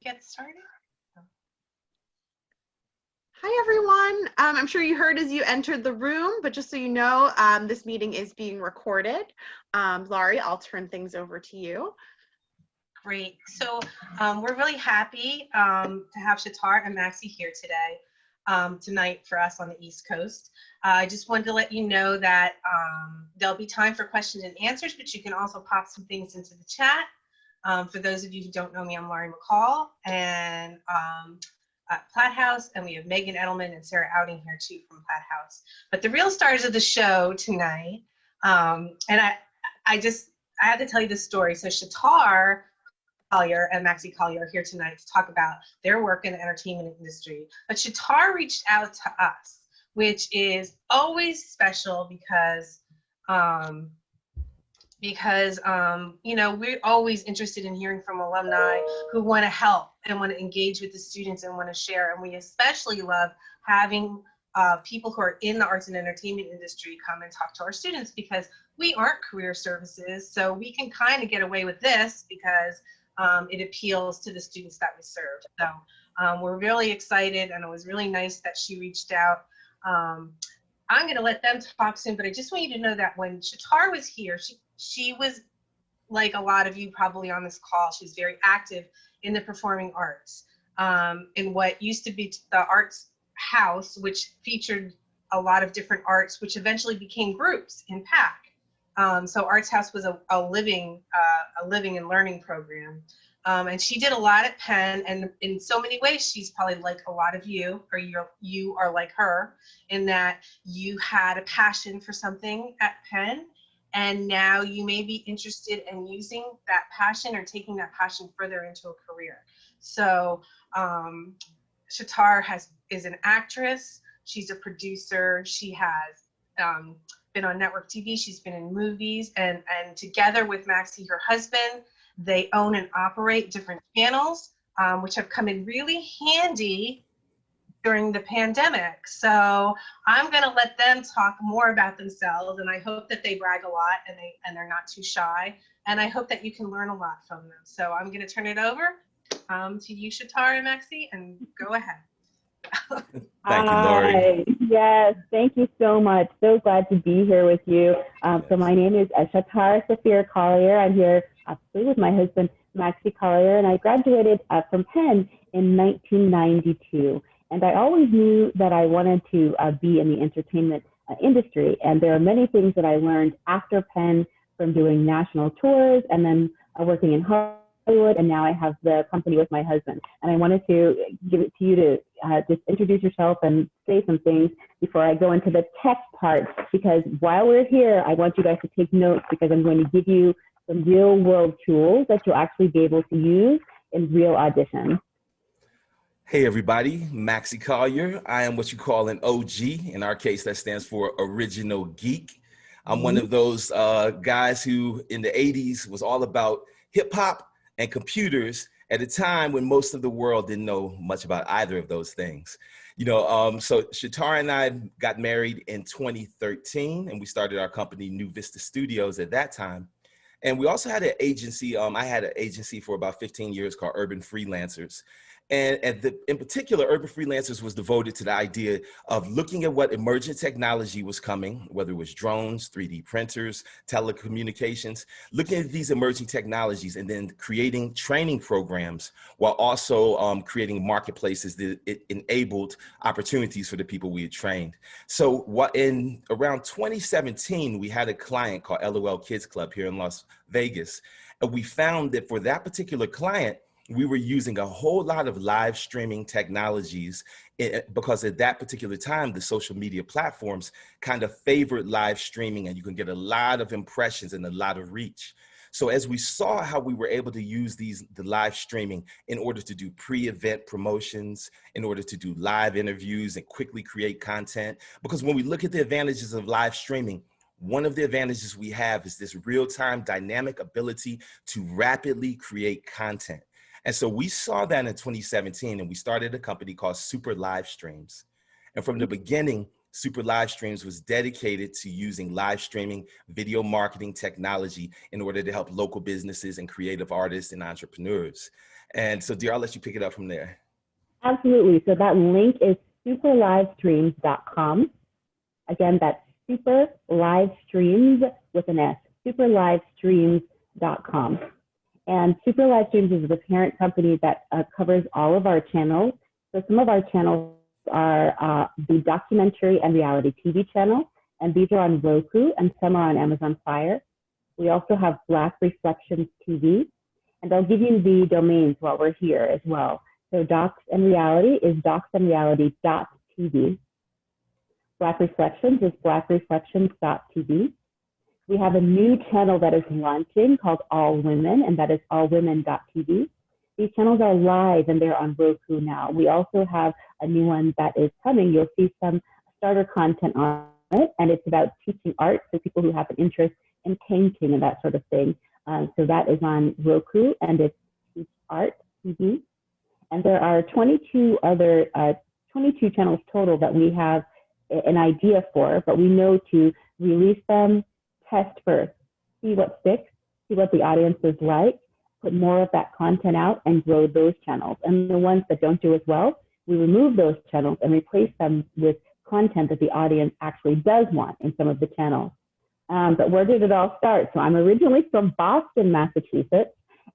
Get started. Hi, everyone. I'm sure you heard as you entered the room, but just so you know, this meeting is being recorded. Laurie, I'll turn things over to you. Great. So we're really happy to have Schatar and Maxie here tonight for us on the East Coast. I just wanted to let you know that there'll be time for questions and answers, but you can also pop some things into the chat. For those of you who don't know me, I'm Laurie McCall and at Platt House, and we have Megan Edelman and Sarah Outing here too from Platt House. But the real stars of the show tonight, and I have to tell you this story. So Schatar Collier and Maxie Collier are here tonight to talk about their work in the entertainment industry. But Schatar reached out to us, which is always special because you know, we're always interested in hearing from alumni who want to help and want to engage with the students and want to share. And we especially love having people who are in the arts and entertainment industry come and talk to our students, because we aren't career services. So we can kind of get away with this because it appeals to the students that we serve. So we're really excited, and it was really nice that she reached out. I'm going to let them talk soon, but I just want you to know that when Schatar was here, she was like a lot of you probably on this call. She's very active in the performing arts, in what used to be the Arts House, which featured a lot of different arts, which eventually became groups in PAC. So Arts House was a living and learning program. And she did a lot at PENN, and in so many ways, she's probably like a lot of you, or you are like her, in that you had a passion for something at PENN, and now you may be interested in using that passion or taking that passion further into a career. So Schatar is an actress. She's a producer. She has been on network TV. She's been in movies, and together with Maxie, her husband, they own and operate different channels, which have come in really handy during the pandemic. So I'm going to let them talk more about themselves, and I hope that they brag a lot and they're not too shy, and I hope that you can learn a lot from them. So I'm going to turn it over to you, Schatar and Maxie, and go ahead. Thank you, Laurie. Yes, thank you so much. So glad to be here with you. So my name is Schatar Sophia Collier. I'm here actually with my husband, Maxie Collier, and I graduated from PENN in 1992. And I always knew that I wanted to be in the entertainment industry. And there are many things that I learned after PENN, from doing national tours and then working in Hollywood, and now I have the company with my husband. And I wanted to give it to you to just introduce yourself and say some things before I go into the tech part, because while we're here, I want you guys to take notes, because I'm going to give you some real world tools that you'll actually be able to use in real auditions. Hey everybody, Maxie Collier. I am what you call an OG. In our case, that stands for Original Geek. I'm one of those guys who in the 80s was all about hip hop and computers at a time when most of the world didn't know much about either of those things. You know, so Schatar and I got married in 2013, and we started our company, New Vista Studios, at that time. And we also had an agency. I had an agency for about 15 years called Urban Freelancers. And in particular, Urban Freelancers was devoted to the idea of looking at what emergent technology was coming, whether it was drones, 3D printers, telecommunications, looking at these emerging technologies and then creating training programs while also creating marketplaces that it enabled opportunities for the people we had trained. So in around 2017, we had a client called LOL Kids Club here in Las Vegas. And we found that for that particular client, we were using a whole lot of live streaming technologies because at that particular time, the social media platforms kind of favored live streaming, and you can get a lot of impressions and a lot of reach. So as we saw how we were able to use the live streaming in order to do pre-event promotions, in order to do live interviews and quickly create content, because when we look at the advantages of live streaming, one of the advantages we have is this real-time dynamic ability to rapidly create content. And so we saw that in 2017, and we started a company called Super Livestreams. And from the beginning, Super Livestreams was dedicated to using live streaming video marketing technology in order to help local businesses and creative artists and entrepreneurs. And so, dear, I'll let you pick it up from there. Absolutely. So that link is superlivestreams.com. Again, that's superlivestreams with an S, superlivestreams.com. And Super Livestreams is the parent company that covers all of our channels. So some of our channels are the documentary and reality TV channel, and these are on Roku, and some are on Amazon Fire. We also have Black Reflections TV, and I'll give you the domains while we're here as well. So Docs and Reality is docsandreality.tv. Black Reflections is blackreflections.tv. We have a new channel that is launching called All Women, and that is allwomen.tv. These channels are live and they're on Roku now. We also have a new one that is coming. You'll see some starter content on it, and it's about teaching art for people who have an interest in painting and that sort of thing. So that is on Roku, and it's Teach Art TV. And there are 22 channels total that we have an idea for, but we know to release them, test first, see what sticks, see what the audience is like, put more of that content out and grow those channels. And the ones that don't do as well, we remove those channels and replace them with content that the audience actually does want in some of the channels. But where did it all start? So I'm originally from Boston, Massachusetts.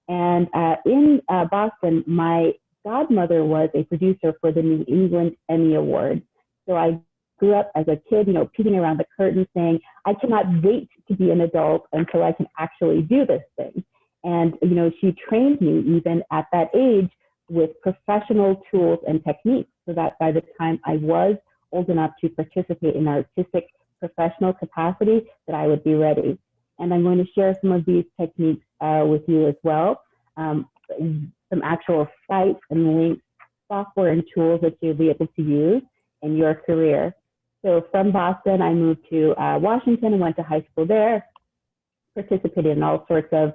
And in Boston, my godmother was a producer for the New England Emmy Awards. So I grew up as a kid, peeking around the curtain saying, I cannot wait to be an adult until I can actually do this thing. And, she trained me even at that age with professional tools and techniques so that by the time I was old enough to participate in artistic professional capacity, that I would be ready. And I'm going to share some of these techniques with you as well. Some actual sites and links, software and tools that you'll be able to use in your career. So from Boston, I moved to Washington and went to high school there, participated in all sorts of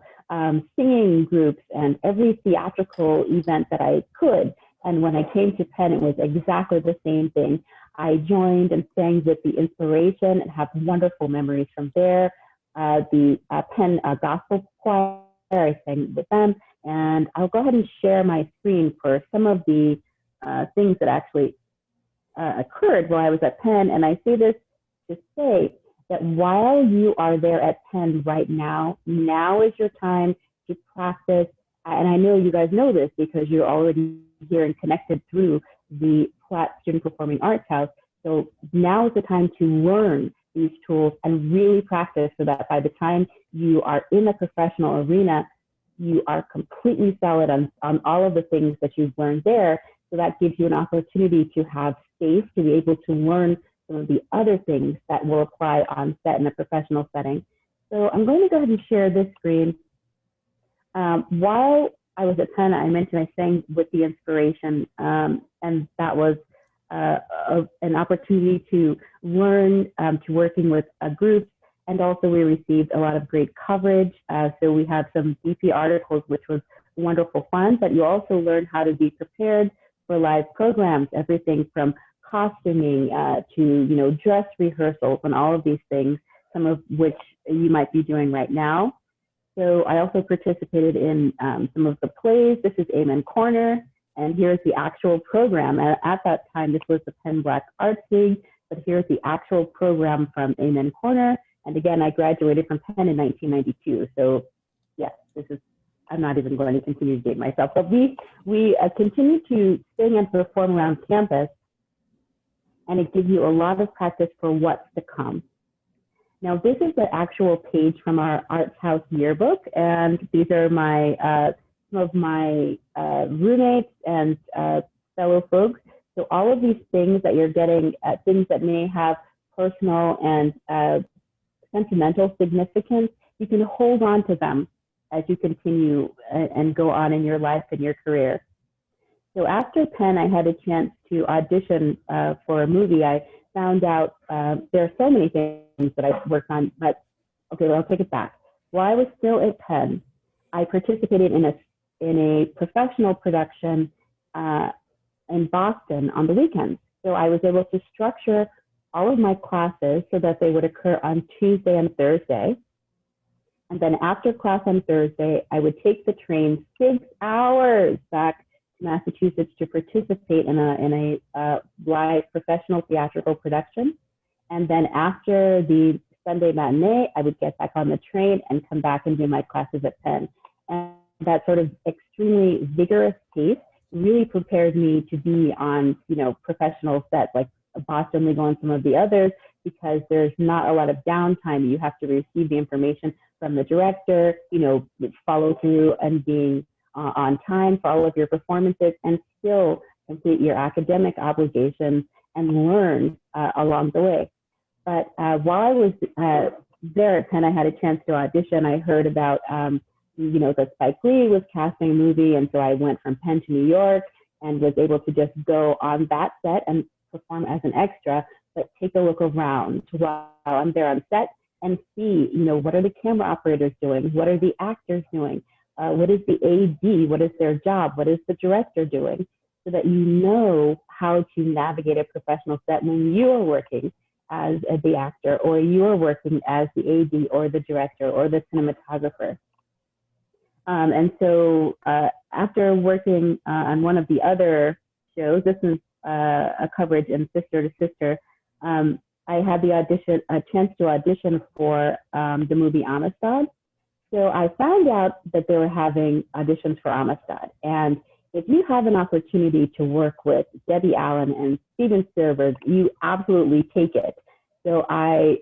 singing groups and every theatrical event that I could. And when I came to Penn, it was exactly the same thing. I joined and sang with the Inspiration and have wonderful memories from there. The Penn Gospel Choir, I sang with them. And I'll go ahead and share my screen for some of the things that actually occurred while I was at Penn. And I say this to say that while you are there at Penn right now, now is your time to practice. And I know you guys know this because you're already here and connected through the Platt Student Performing Arts House. So now is the time to learn these tools and really practice so that by the time you are in a professional arena, you are completely solid on all of the things that you've learned there. So that gives you an opportunity to have space to be able to learn some of the other things that will apply on set in a professional setting. So I'm going to go ahead and share this screen. While I was at Penn, I mentioned I sang with the Inspiration, and that was an opportunity to learn to working with groups, and also we received a lot of great coverage. So we have some BP articles, which was wonderful fun, but you also learn how to be prepared for live programs, everything from costuming to dress rehearsals and all of these things, some of which you might be doing right now. So I also participated in some of the plays. This is Amen Corner, and here's the actual program. At that time, this was the Penn Black Arts League, but here's the actual program from Amen Corner. And again, I graduated from Penn in 1992. So yes, I'm not even going to continue to date myself, but we continue to sing and perform around campus, and it gives you a lot of practice for what's to come. Now, this is the actual page from our Arts House yearbook, and these are some of my roommates and fellow folks. So all of these things that you're getting, things that may have personal and sentimental significance, you can hold on to them as you continue and go on in your life and your career. So after Penn, I had a chance to audition for a movie. I found out there are so many things that I worked on, but okay, well, I'll take it back. While I was still at Penn, I participated in a professional production in Boston on the weekends. So I was able to structure all of my classes so that they would occur on Tuesday and Thursday. And then after class on Thursday, I would take the train 6 hours back to Massachusetts to participate in a live professional theatrical production. And then after the Sunday matinee, I would get back on the train and come back and do my classes at Penn. And that sort of extremely vigorous pace really prepared me to be on, professional sets like Boston Legal and some of the others, because there's not a lot of downtime. You have to receive the information from the director, follow through and being on time for all of your performances, and still complete your academic obligations and learn along the way. But while I was there at Penn, I had a chance to audition. I heard about, that Spike Lee was casting a movie, and so I went from Penn to New York and was able to just go on that set and perform as an extra, but take a look around while I'm there on set and see, what are the camera operators doing? What are the actors doing? What is the AD? What is their job? What is the director doing? So that you know how to navigate a professional set when you are working as the actor, or you are working as the AD or the director or the cinematographer. And so after working on one of the other shows, this is a coverage in Sister to Sister, I had a chance to audition for the movie Amistad. So I found out that they were having auditions for Amistad. And if you have an opportunity to work with Debbie Allen and Steven Spielberg, you absolutely take it. So I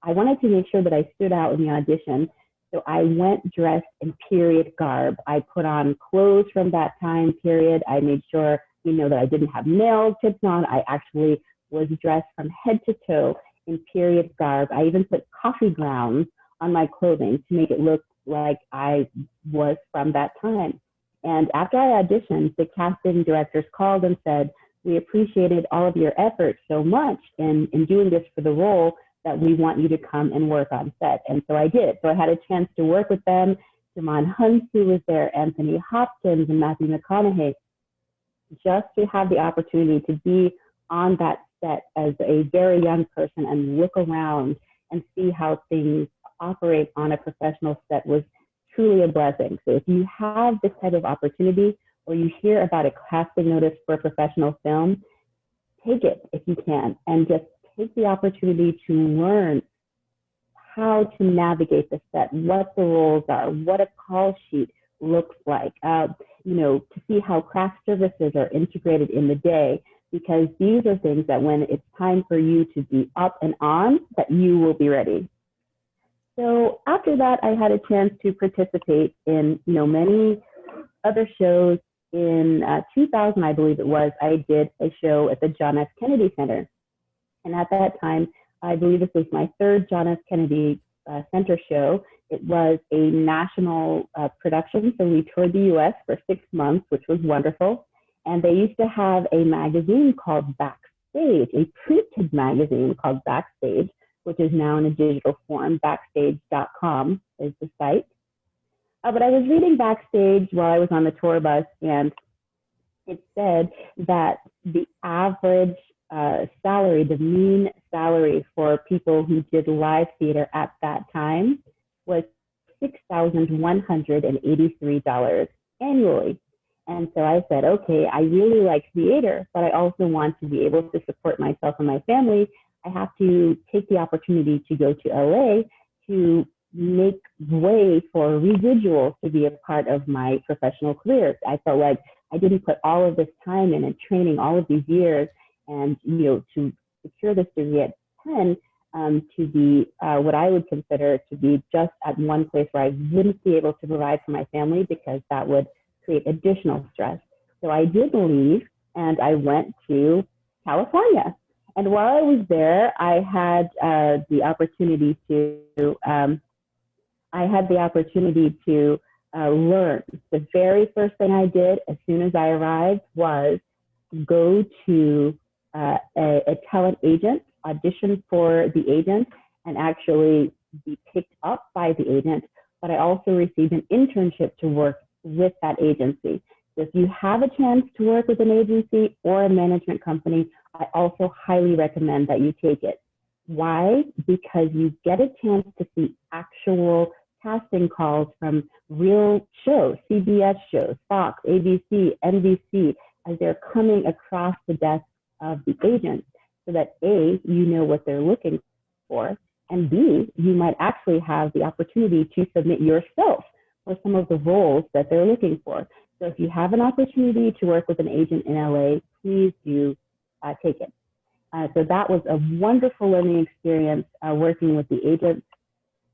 wanted to make sure that I stood out in the audition. So I went dressed in period garb. I put on clothes from that time period. I made sure, that I didn't have nail tips on. I actually was dressed from head to toe in period garb. I even put coffee grounds on my clothing to make it look like I was from that time. And after I auditioned, the casting directors called and said, "We appreciated all of your efforts so much in doing this for the role that we want you to come and work on set." And so I did. So I had a chance to work with them. Damon Hunsu was there, Anthony Hopkins and Matthew McConaughey, just to have the opportunity to be on that set as a very young person and look around and see how things operate on a professional set was truly a blessing. So if you have this type of opportunity, or you hear about a casting notice for a professional film, take it if you can, and just take the opportunity to learn how to navigate the set, what the roles are, what a call sheet looks like, to see how craft services are integrated in the day, because these are things that when it's time for you to be up and on, that you will be ready. So after that, I had a chance to participate in, many other shows. In 2000, I believe it was, I did a show at the John F. Kennedy Center. And at that time, I believe this was my third John F. Kennedy Center show. It was a national production, so we toured the US for 6 months, which was wonderful. And they used to have a magazine called Backstage, a printed magazine called Backstage, which is now in a digital form. Backstage.com is the site. But I was reading Backstage while I was on the tour bus, and it said that the average salary, the mean salary for people who did live theater at that time was $6,183 annually. And so I said, okay, I really like theater, but I also want to be able to support myself and my family. I have to take the opportunity to go to LA to make way for residuals to be a part of my professional career. I felt like I didn't put all of this time in and training all of these years and, to secure this degree at Penn, to be what I would consider to be just at one place where I wouldn't be able to provide for my family, because that would create additional stress. So I did leave and I went to California. And while I was there, I had the opportunity to learn. The very first thing I did as soon as I arrived was go to a talent agent, audition for the agent, and actually be picked up by the agent. But I also received an internship to work with that agency. So if you have a chance to work with an agency or a management company, I also highly recommend that you take it. Why? Because you get a chance to see actual casting calls from real shows, CBS shows, Fox, ABC, NBC, as they're coming across the desk of the agents, so that A, you know what they're looking for, and B, you might actually have the opportunity to submit yourself for some of the roles that they're looking for. So if you have an opportunity to work with an agent in LA, please do take it. So that was a wonderful learning experience working with the agents.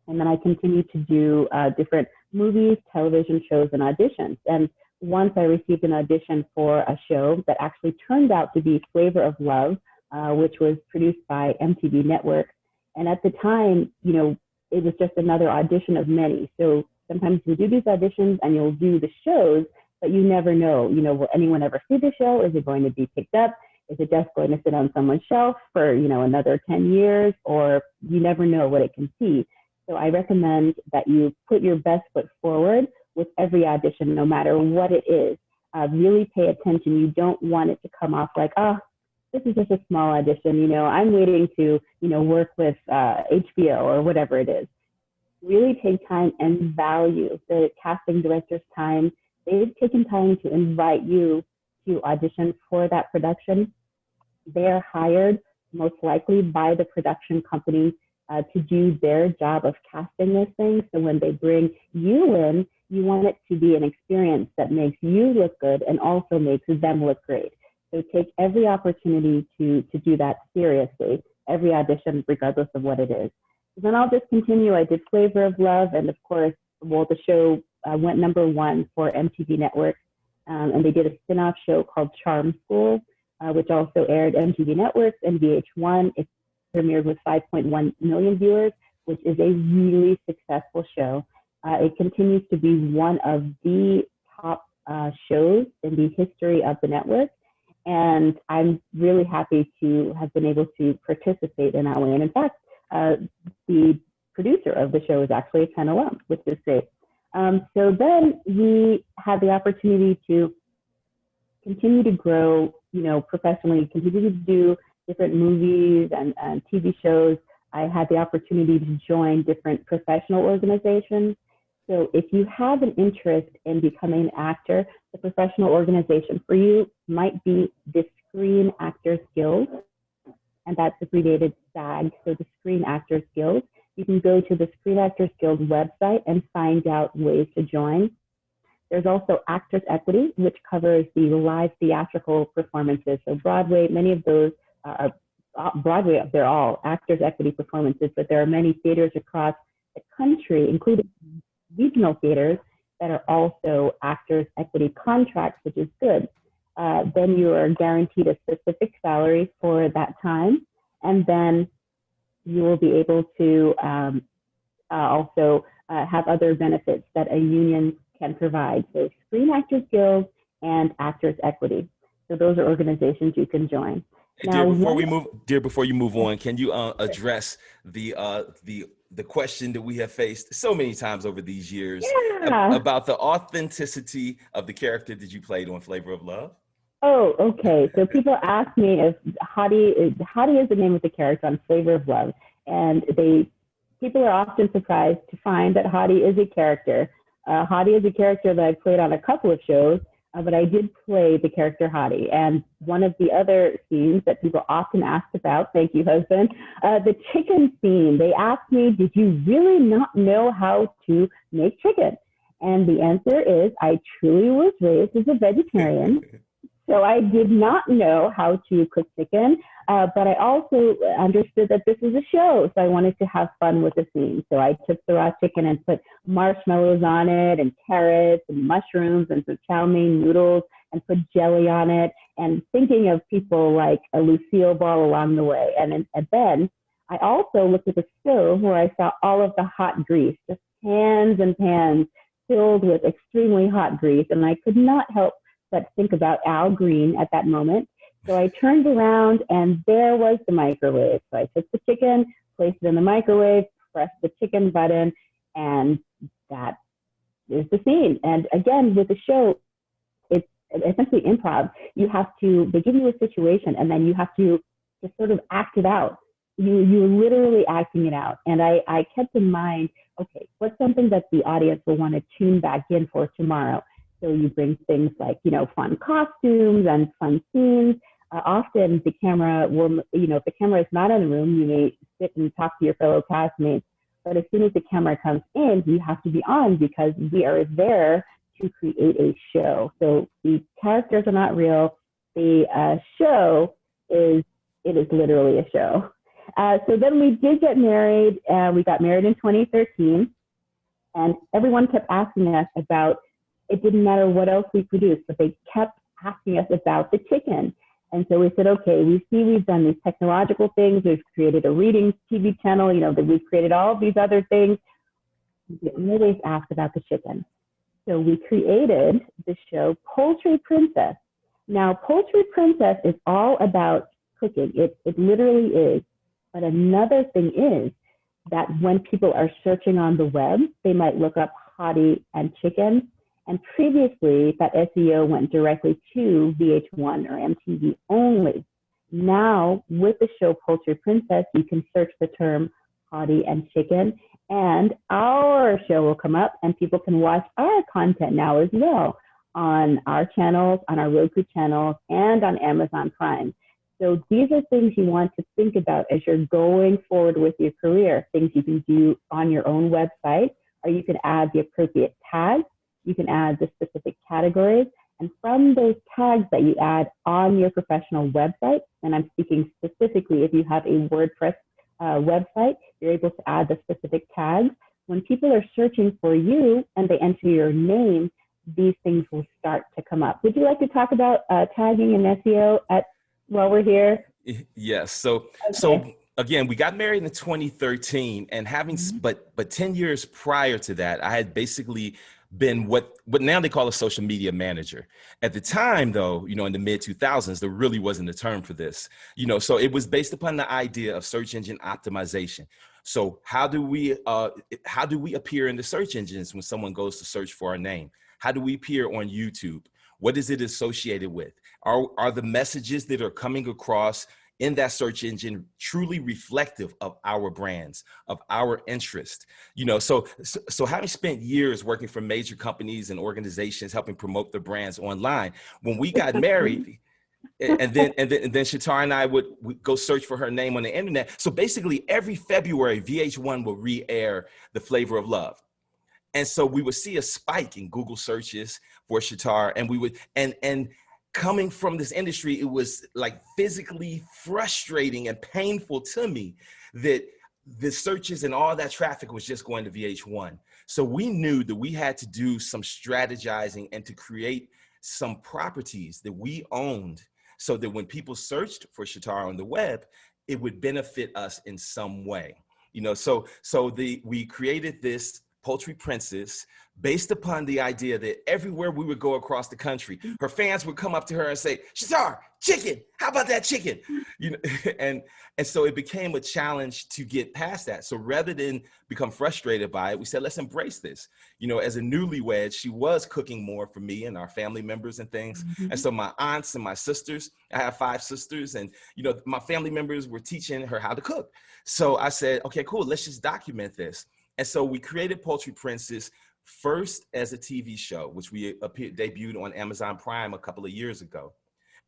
And then I continued to do different movies, television shows, and auditions. And once I received an audition for a show that actually turned out to be Flavor of Love, which was produced by MTV Network. And at the time, you know, it was just another audition of many. So sometimes you do these auditions and you'll do the shows, but you never know, you know, will anyone ever see the show? Is it going to be picked up? Is it just going to sit on someone's shelf for, you know, another 10 years? Or you never know what it can see. So I recommend that you put your best foot forward with every audition, no matter what it is. Really pay attention. You don't want it to come off like, oh, this is just a small audition, you know, I'm waiting to, you know, work with HBO or whatever it is. Really take time and value the casting director's time. They've taken time to invite you to audition for that production. They are hired most likely by the production company to do their job of casting those things. So when they bring you in, you want it to be an experience that makes you look good and also makes them look great. So take every opportunity to do that seriously, every audition, regardless of what it is. Then I'll just continue. I did Flavor of Love, and of course, well, the show went #1 for MTV Network, and they did a spin-off show called Charm School, which also aired MTV Networks and VH1. It premiered with 5.1 million viewers, which is a really successful show. It continues to be one of the top shows in the history of the network. And I'm really happy to have been able to participate in that way. And in fact, the producer of the show is actually a PENN alum, which is great. So then we had the opportunity to continue to grow, you know, professionally, continue to do different movies and TV shows. I had the opportunity to join different professional organizations. So if you have an interest in becoming an actor, the professional organization for you might be the Screen Actors Guild, and that's abbreviated SAG, so the Screen Actors Guild. You can go to the Screen Actors Guild website and find out ways to join. There's also Actors Equity, which covers the live theatrical performances. So Broadway, many of those are Broadway, they're all Actors Equity performances, but there are many theaters across the country, including regional theaters, that are also Actors Equity contracts, which is good. Then you are guaranteed a specific salary for that time, and then you will be able to also have other benefits that a union can provide. So Screen Actors Guild and Actors Equity. So those are organizations you can join. Now, before you move on, can you address the question that we have faced so many times over these years about the authenticity of the character that you played on Flavor of Love? Oh, okay. So people ask me if Hottie is the name of the character on Flavor of Love, and people are often surprised to find that Hottie is a character. Hottie is a character that I played on a couple of shows, but I did play the character Hottie. And one of the other scenes that people often ask about, thank you, husband, the chicken scene. They asked me, did you really not know how to make chicken? And the answer is, I truly was raised as a vegetarian. So I did not know how to cook chicken, but I also understood that this was a show, so I wanted to have fun with the scene. So I took the raw chicken and put marshmallows on it, and carrots, and mushrooms, and some chow mein noodles, and put jelly on it, and thinking of people like a Lucille Ball along the way. And then I also looked at the stove where I saw all of the hot grease, just pans and pans filled with extremely hot grease, and I could not help but think about Al Green at that moment. So I turned around and there was the microwave. So I took the chicken, placed it in the microwave, pressed the chicken button, and that is the scene. And again, with the show, it's essentially improv. They give you a situation and then you have to just sort of act it out. you're literally acting it out. And I kept in mind, okay, what's something that the audience will want to tune back in for tomorrow? So you bring things like, fun costumes and fun scenes. Often the camera will, if the camera is not in the room, you may sit and talk to your fellow castmates. But as soon as the camera comes in, you have to be on because we are there to create a show. So the characters are not real. The show is literally a show. So then we did get married. We got married in 2013. And everyone kept asking us about, it didn't matter what else we produced, but they kept asking us about the chicken. And so we said, okay, we see we've done these technological things. We've created a reading TV channel, that we've created all of these other things. We always ask about the chicken. So we created the show Poultry Princess. Now, Poultry Princess is all about cooking. It literally is. But another thing is that when people are searching on the web, they might look up hottie and chicken. And previously, that SEO went directly to VH1 or MTV only. Now, with the show Poultry Princess, you can search the term hottie and chicken, and our show will come up, and people can watch our content now as well on our channels, on our Roku channels, and on Amazon Prime. So these are things you want to think about as you're going forward with your career, things you can do on your own website, or you can add the appropriate tags. You can add the specific categories, and from those tags that you add on your professional website, and I'm speaking specifically if you have a WordPress website, you're able to add the specific tags. When people are searching for you and they enter your name, these things will start to come up. Would you like to talk about tagging and SEO while we're here? Yes. So again, we got married in 2013, and having, but 10 years prior to that, I had basically been what now they call a social media manager. At the time, though, in the mid 2000s, there really wasn't a term for this, so it was based upon the idea of search engine optimization. So how do we appear in the search engines when someone goes to search for our name? How do we appear on YouTube? What is it associated with? Are the messages that are coming across in that search engine truly reflective of our brands, of our interest? So having spent years working for major companies and organizations helping promote their brands online, when we got married, and then Schatar and I would go search for her name on the internet. So basically every February, VH1 will re-air The Flavor of Love. And so we would see a spike in Google searches for Schatar, and we would, and coming from this industry, it was like physically frustrating and painful to me that the searches and all that traffic was just going to VH1. So we knew that we had to do some strategizing and to create some properties that we owned so that when people searched for Schatar on the web, it would benefit us in some way. We created this Poultry Princess based upon the idea that everywhere we would go across the country, her fans would come up to her and say, Schatar, chicken, how about that chicken? And so it became a challenge to get past that. So rather than become frustrated by it, we said, let's embrace this. As a newlywed, she was cooking more for me and our family members and things. And so my aunts and my sisters, I have 5 sisters, and my family members were teaching her how to cook. So I said, okay, cool, let's just document this. And so we created Poultry Princess first as a TV show, which we debuted on Amazon Prime a couple of years ago.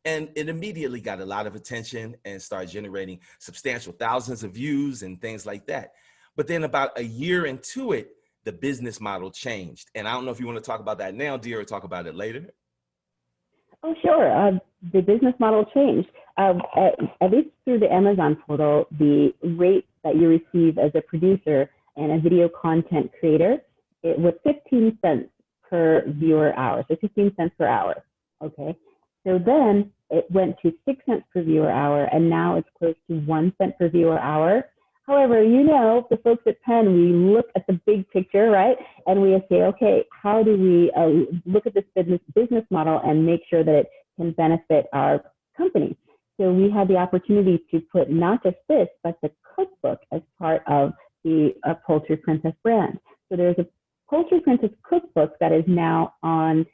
And it immediately got a lot of attention and started generating substantial thousands of views and things like that. But then about a year into it, the business model changed. And I don't know if you want to talk about that now, dear, or talk about it later. Oh, sure. The business model changed. At least through the Amazon portal, the rate that you receive as a producer and a video content creator, it was 15 cents per viewer hour, so 15 cents per hour, okay? So then it went to 6 cents per viewer hour, and now it's close to 1 cent per viewer hour. However, the folks at PENN, we look at the big picture, right? And we say, okay, how do we look at this business model and make sure that it can benefit our company? So we had the opportunity to put not just this, but the cookbook as part of the Poultry Princess brand. So there's a Poultry Princess cookbook that is now on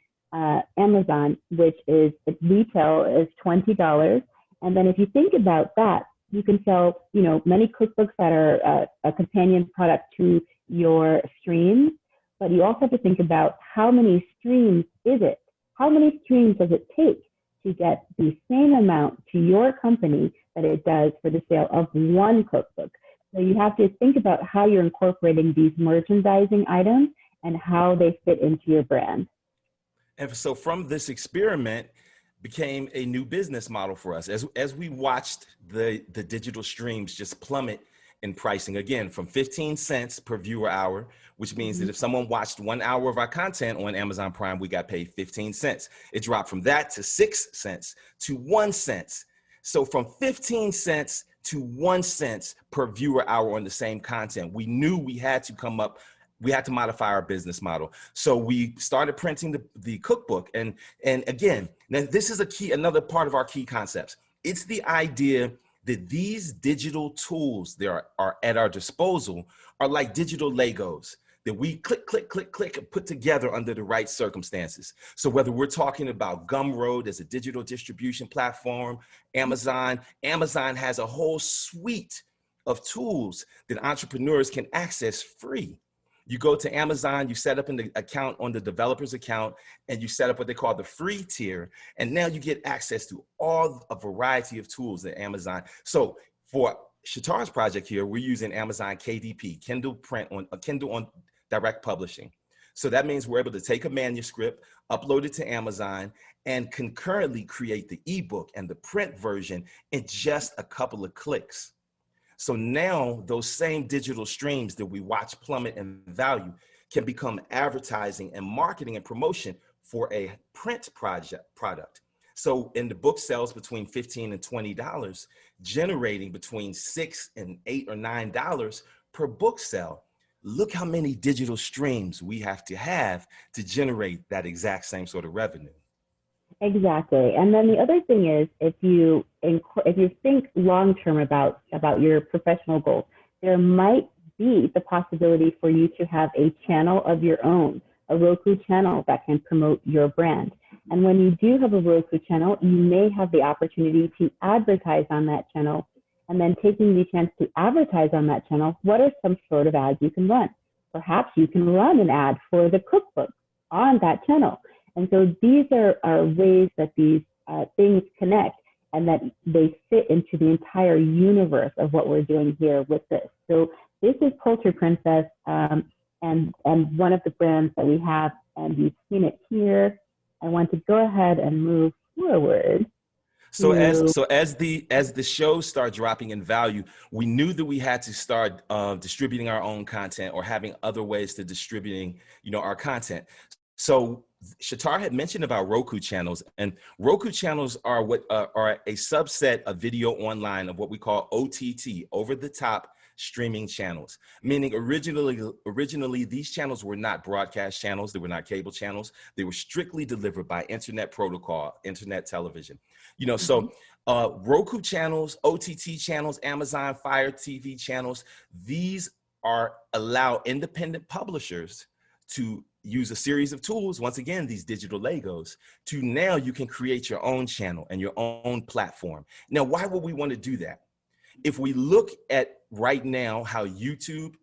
Amazon, which is, its retail is $20. And then if you think about that, You can sell, many cookbooks that are a companion product to your streams, but you also have to think about how many streams is it? How many streams does it take to get the same amount to your company that it does for the sale of one cookbook? So you have to think about how you're incorporating these merchandising items and how they fit into your brand. And so from this experiment became a new business model for us as we watched the digital streams just plummet in pricing, again, from 15 cents per viewer hour, which means that if someone watched 1 hour of our content on Amazon Prime, we got paid 15 cents. It dropped from that to 6 cents to 1 cent. So from 15 cents to 1 cent per viewer hour on the same content, we knew we had to modify our business model. So we started printing the cookbook. And again, now this is another part of our key concepts. It's the idea that these digital tools that are at our disposal are like digital Legos that we click, click, click, click, and put together under the right circumstances. So whether we're talking about Gumroad as a digital distribution platform, Amazon has a whole suite of tools that entrepreneurs can access free. You go to Amazon, you set up an account on the developer's account, and you set up what they call the free tier. And now you get access to a variety of tools at Amazon. So for Schatar's project here, we're using Amazon KDP, Kindle on direct publishing. So that means we're able to take a manuscript, upload it to Amazon, and concurrently create the ebook and the print version in just a couple of clicks. So now those same digital streams that we watch plummet in value can become advertising and marketing and promotion for a print product. So in the book sells between $15 and $20, generating between $6 and $8 or $9 per book sale. Look how many digital streams we have to generate that exact same sort of revenue. Exactly. And then the other thing is, if you think long-term about your professional goals, there might be the possibility for you to have a channel of your own, a Roku channel that can promote your brand. And when you do have a Roku channel, you may have the opportunity to advertise on that channel. And then taking the chance to advertise on that channel, what are some sort of ads you can run? Perhaps you can run an ad for the cookbook on that channel. And so these are ways that these things connect and that they fit into the entire universe of what we're doing here with this. So this is Culture Princess and one of the brands that we have, and you've seen it here. I want to go ahead and move forward. So as the shows start dropping in value, we knew that we had to start distributing our own content or having other ways to distributing, our content. So Schatar had mentioned about Roku channels, and Roku channels are what are a subset of video online of what we call OTT, over the top streaming channels, meaning originally these channels were not broadcast channels. They were not cable channels. They were strictly delivered by internet protocol, internet television. So Roku channels, OTT channels, Amazon Fire TV channels, these allow independent publishers to use a series of tools, once again, these digital Legos, to now you can create your own channel and your own platform. Now, why would we want to do that? If we look at right now how YouTube,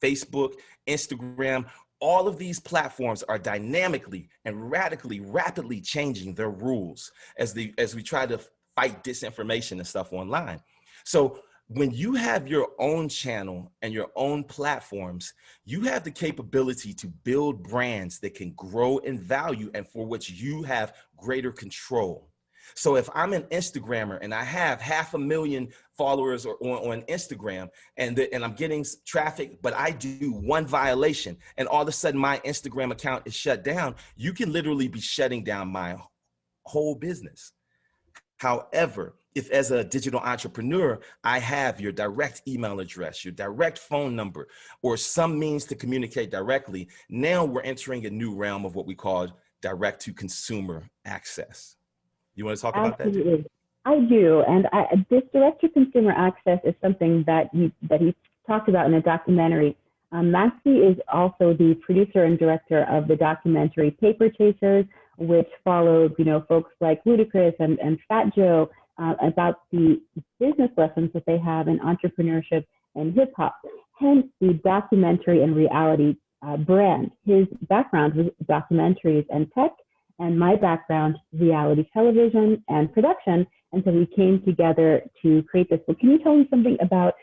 Facebook, Instagram, all of these platforms are dynamically and rapidly changing their rules as we try to fight disinformation and stuff online. So when you have your own channel and your own platforms, you have the capability to build brands that can grow in value and for which you have greater control. So if I'm an Instagrammer and I have 500,000 followers on Instagram and I'm getting traffic, but I do one violation and all of a sudden my Instagram account is shut down, you can literally be shutting down my whole business. However, if as a digital entrepreneur, I have your direct email address, your direct phone number, or some means to communicate directly, now we're entering a new realm of what we call direct to consumer access. You want to talk about that? Absolutely. I do. And this direct to consumer access is something that he talked about in a documentary. Maxie is also the producer and director of the documentary Paper Chasers, which followed, folks like Ludacris and Fat Joe about the business lessons that they have in entrepreneurship and hip hop, hence the documentary and reality brand. His background was documentaries and tech, and my background, reality television and production. And so we came together to create this book. Can you tell me something about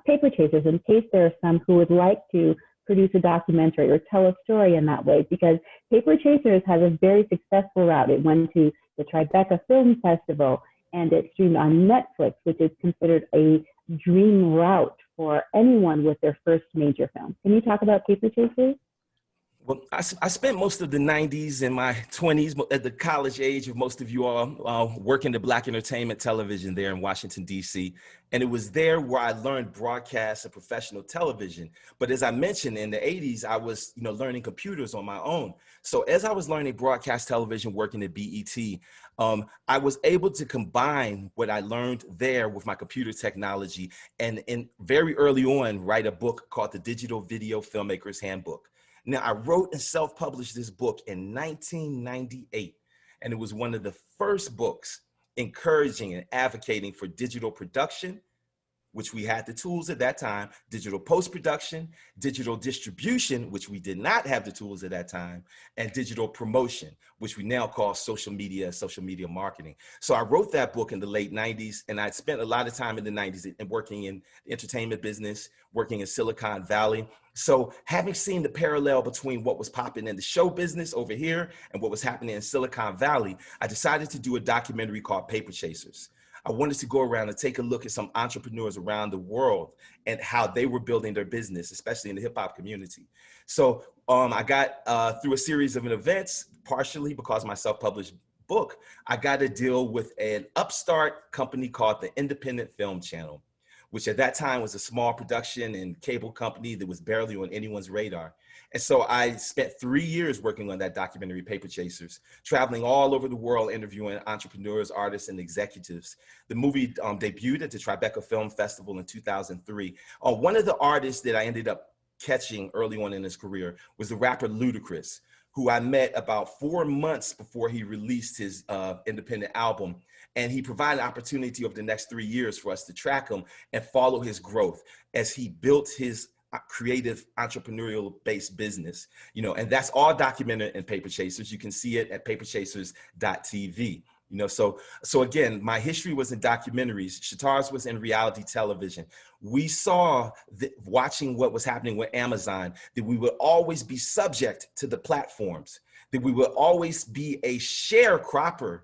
Paper Chasers, in case there are some who would like to produce a documentary or tell a story in that way? Because Paper Chasers has a very successful route. It went to the Tribeca Film Festival, and it streamed on Netflix, which is considered a dream route for anyone with their first major film. Can you talk about Paper Chasers? Well, I spent most of the 90s and my 20s at the college age of most of you all working the Black entertainment television there in Washington, D.C. And it was there where I learned broadcast and professional television. But as I mentioned, in the 80s, I was learning computers on my own. So as I was learning broadcast television, working at BET, I was able to combine what I learned there with my computer technology and very early on write a book called The Digital Video Filmmaker's Handbook. Now, I wrote and self-published this book in 1998, and it was one of the first books encouraging and advocating for digital production, which we had the tools at that time, digital post-production, digital distribution, which we did not have the tools at that time, and digital promotion, which we now call social media marketing. So I wrote that book in the late 90s, and I spent a lot of time in the 90s working in the entertainment business, working in Silicon Valley. So having seen the parallel between what was popping in the show business over here and what was happening in Silicon Valley, I decided to do a documentary called Paper Chasers. I wanted to go around and take a look at some entrepreneurs around the world and how they were building their business, especially in the hip hop community. So I got through a series of events, partially because of my self-published book, I got to deal with an upstart company called the Independent Film Channel, which at that time was a small production and cable company that was barely on anyone's radar. And so I spent 3 years working on that documentary, Paper Chasers, traveling all over the world, interviewing entrepreneurs, artists, and executives. The movie debuted at the Tribeca Film Festival in 2003. One of the artists that I ended up catching early on in his career was the rapper Ludacris, who I met about 4 months before he released his independent album. And he provided an opportunity over the next 3 years for us to track him and follow his growth as he built his creative entrepreneurial based business, and that's all documented in Paper Chasers. You can see it at paperchasers.tv. So again, my history was in documentaries. Schatar's was in reality television. We saw watching what was happening with Amazon, that we would always be subject to the platforms, that we would always be a sharecropper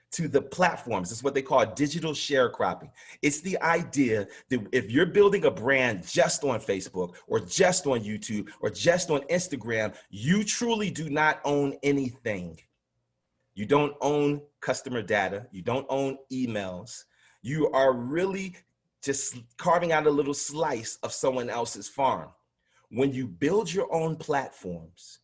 to the platforms. It's what they call digital sharecropping. It's the idea that if you're building a brand just on Facebook or just on YouTube or just on Instagram, you truly do not own anything. You don't own customer data. You don't own emails. You are really just carving out a little slice of someone else's farm. When you build your own platforms,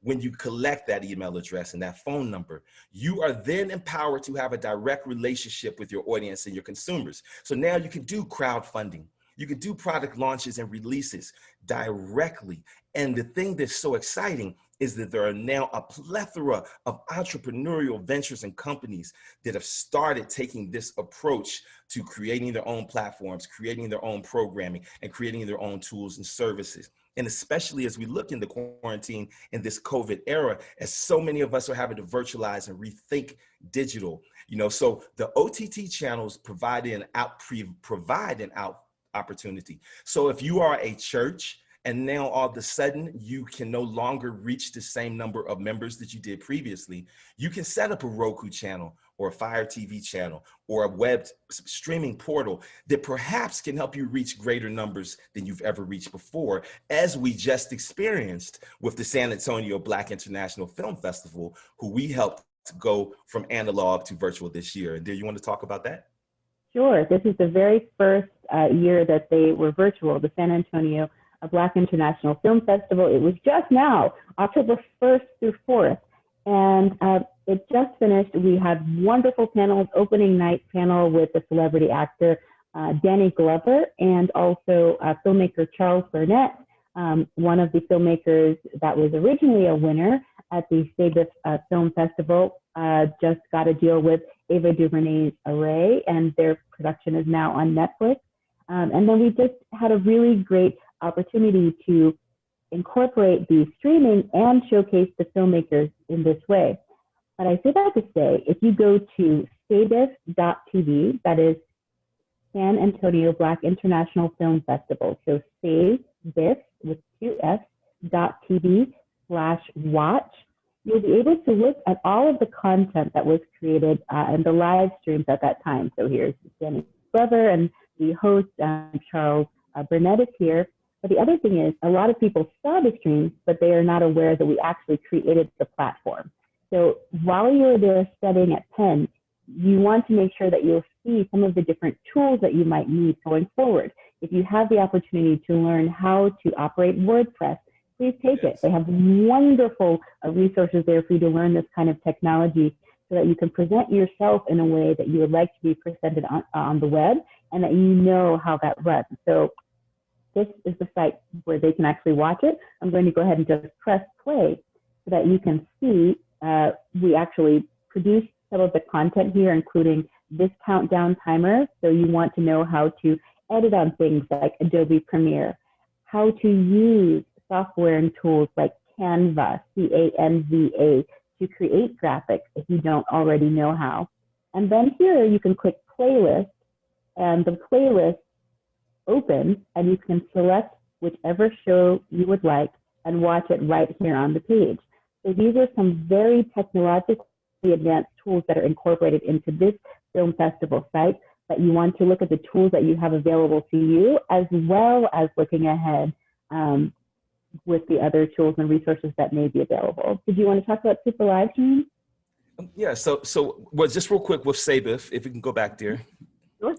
when you collect that email address and that phone number, you are then empowered to have a direct relationship with your audience and your consumers. So now you can do crowdfunding. You can do product launches and releases directly. And the thing that's so exciting is that there are now a plethora of entrepreneurial ventures and companies that have started taking this approach to creating their own platforms, creating their own programming, and creating their own tools and services. And especially as we look in the quarantine in this COVID era, as so many of us are having to virtualize and rethink digital, so the OTT channels provide an out opportunity. So if you are a church and now all of a sudden you can no longer reach the same number of members that you did previously, you can set up a Roku channel or a Fire TV channel or a web streaming portal that perhaps can help you reach greater numbers than you've ever reached before, as we just experienced with the San Antonio Black International Film Festival, who we helped to go from analog to virtual this year. And do you want to talk about that? Sure. This is the very first year that they were virtual, the San Antonio Black International Film Festival. It was just now, October 1st through 4th. And it just finished. We had wonderful panels, opening night panel with the celebrity actor, Danny Glover, and also filmmaker Charles Burnett, one of the filmmakers that was originally a winner at the Sabbath Film Festival, just got a deal with Ava DuVernay's Array, and their production is now on Netflix. And then we just had a really great opportunity to incorporate the streaming and showcase the filmmakers in this way. But I say that to say, if you go to sabif.tv, that is San Antonio Black International Film Festival, so sabif with 2s.tv/watch, you'll be able to look at all of the content that was created and the live streams at that time. So here's Danny's brother and the host, Charles Burnett, is here. But the other thing is, a lot of people saw the streams, but they are not aware that we actually created the platform. So while you're there studying at Penn, you want to make sure that you'll see some of the different tools that you might need going forward. If you have the opportunity to learn how to operate WordPress, please take it. They have wonderful resources there for you to learn this kind of technology so that you can present yourself in a way that you would like to be presented on the web and that you know how that runs. So this is the site where they can actually watch it. I'm going to go ahead and just press play so that you can see we actually produce some of the content here, including this countdown timer. So you want to know how to edit on things like Adobe Premiere, how to use software and tools like Canva, C-A-N-V-A, to create graphics if you don't already know how. And then here you can click playlist, and the playlist opens, and you can select whichever show you would like and watch it right here on the page. So these are some very technologically advanced tools that are incorporated into this film festival site, but you want to look at the tools that you have available to you, as well as looking ahead with the other tools and resources that may be available. Did you want to talk about Super Live Streams? Yeah, so well, just real quick with Sabif, if we can go back there. Sure.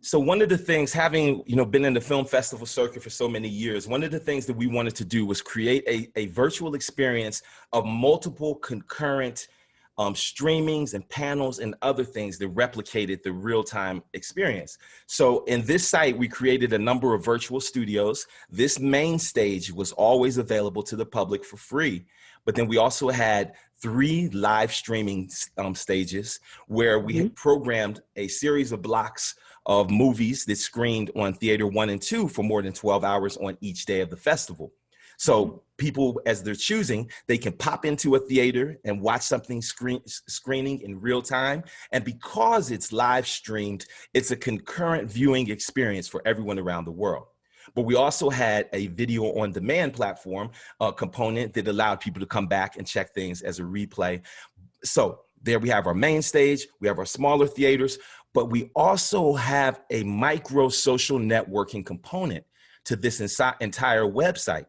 So one of the things, having been in the film festival circuit for so many years, one of the things that we wanted to do was create a virtual experience of multiple concurrent streamings and panels and other things that replicated the real-time experience. So in this site, we created a number of virtual studios. This main stage was always available to the public for free. But then we also had 3 live streaming stages where we had programmed a series of blocks of movies that screened on Theater 1 and 2 for more than 12 hours on each day of the festival. So people, as they're choosing, they can pop into a theater and watch something screening in real time. And because it's live streamed, it's a concurrent viewing experience for everyone around the world. But we also had a video on demand platform component that allowed people to come back and check things as a replay. So there we have our main stage, we have our smaller theaters, but we also have a micro social networking component to this entire website.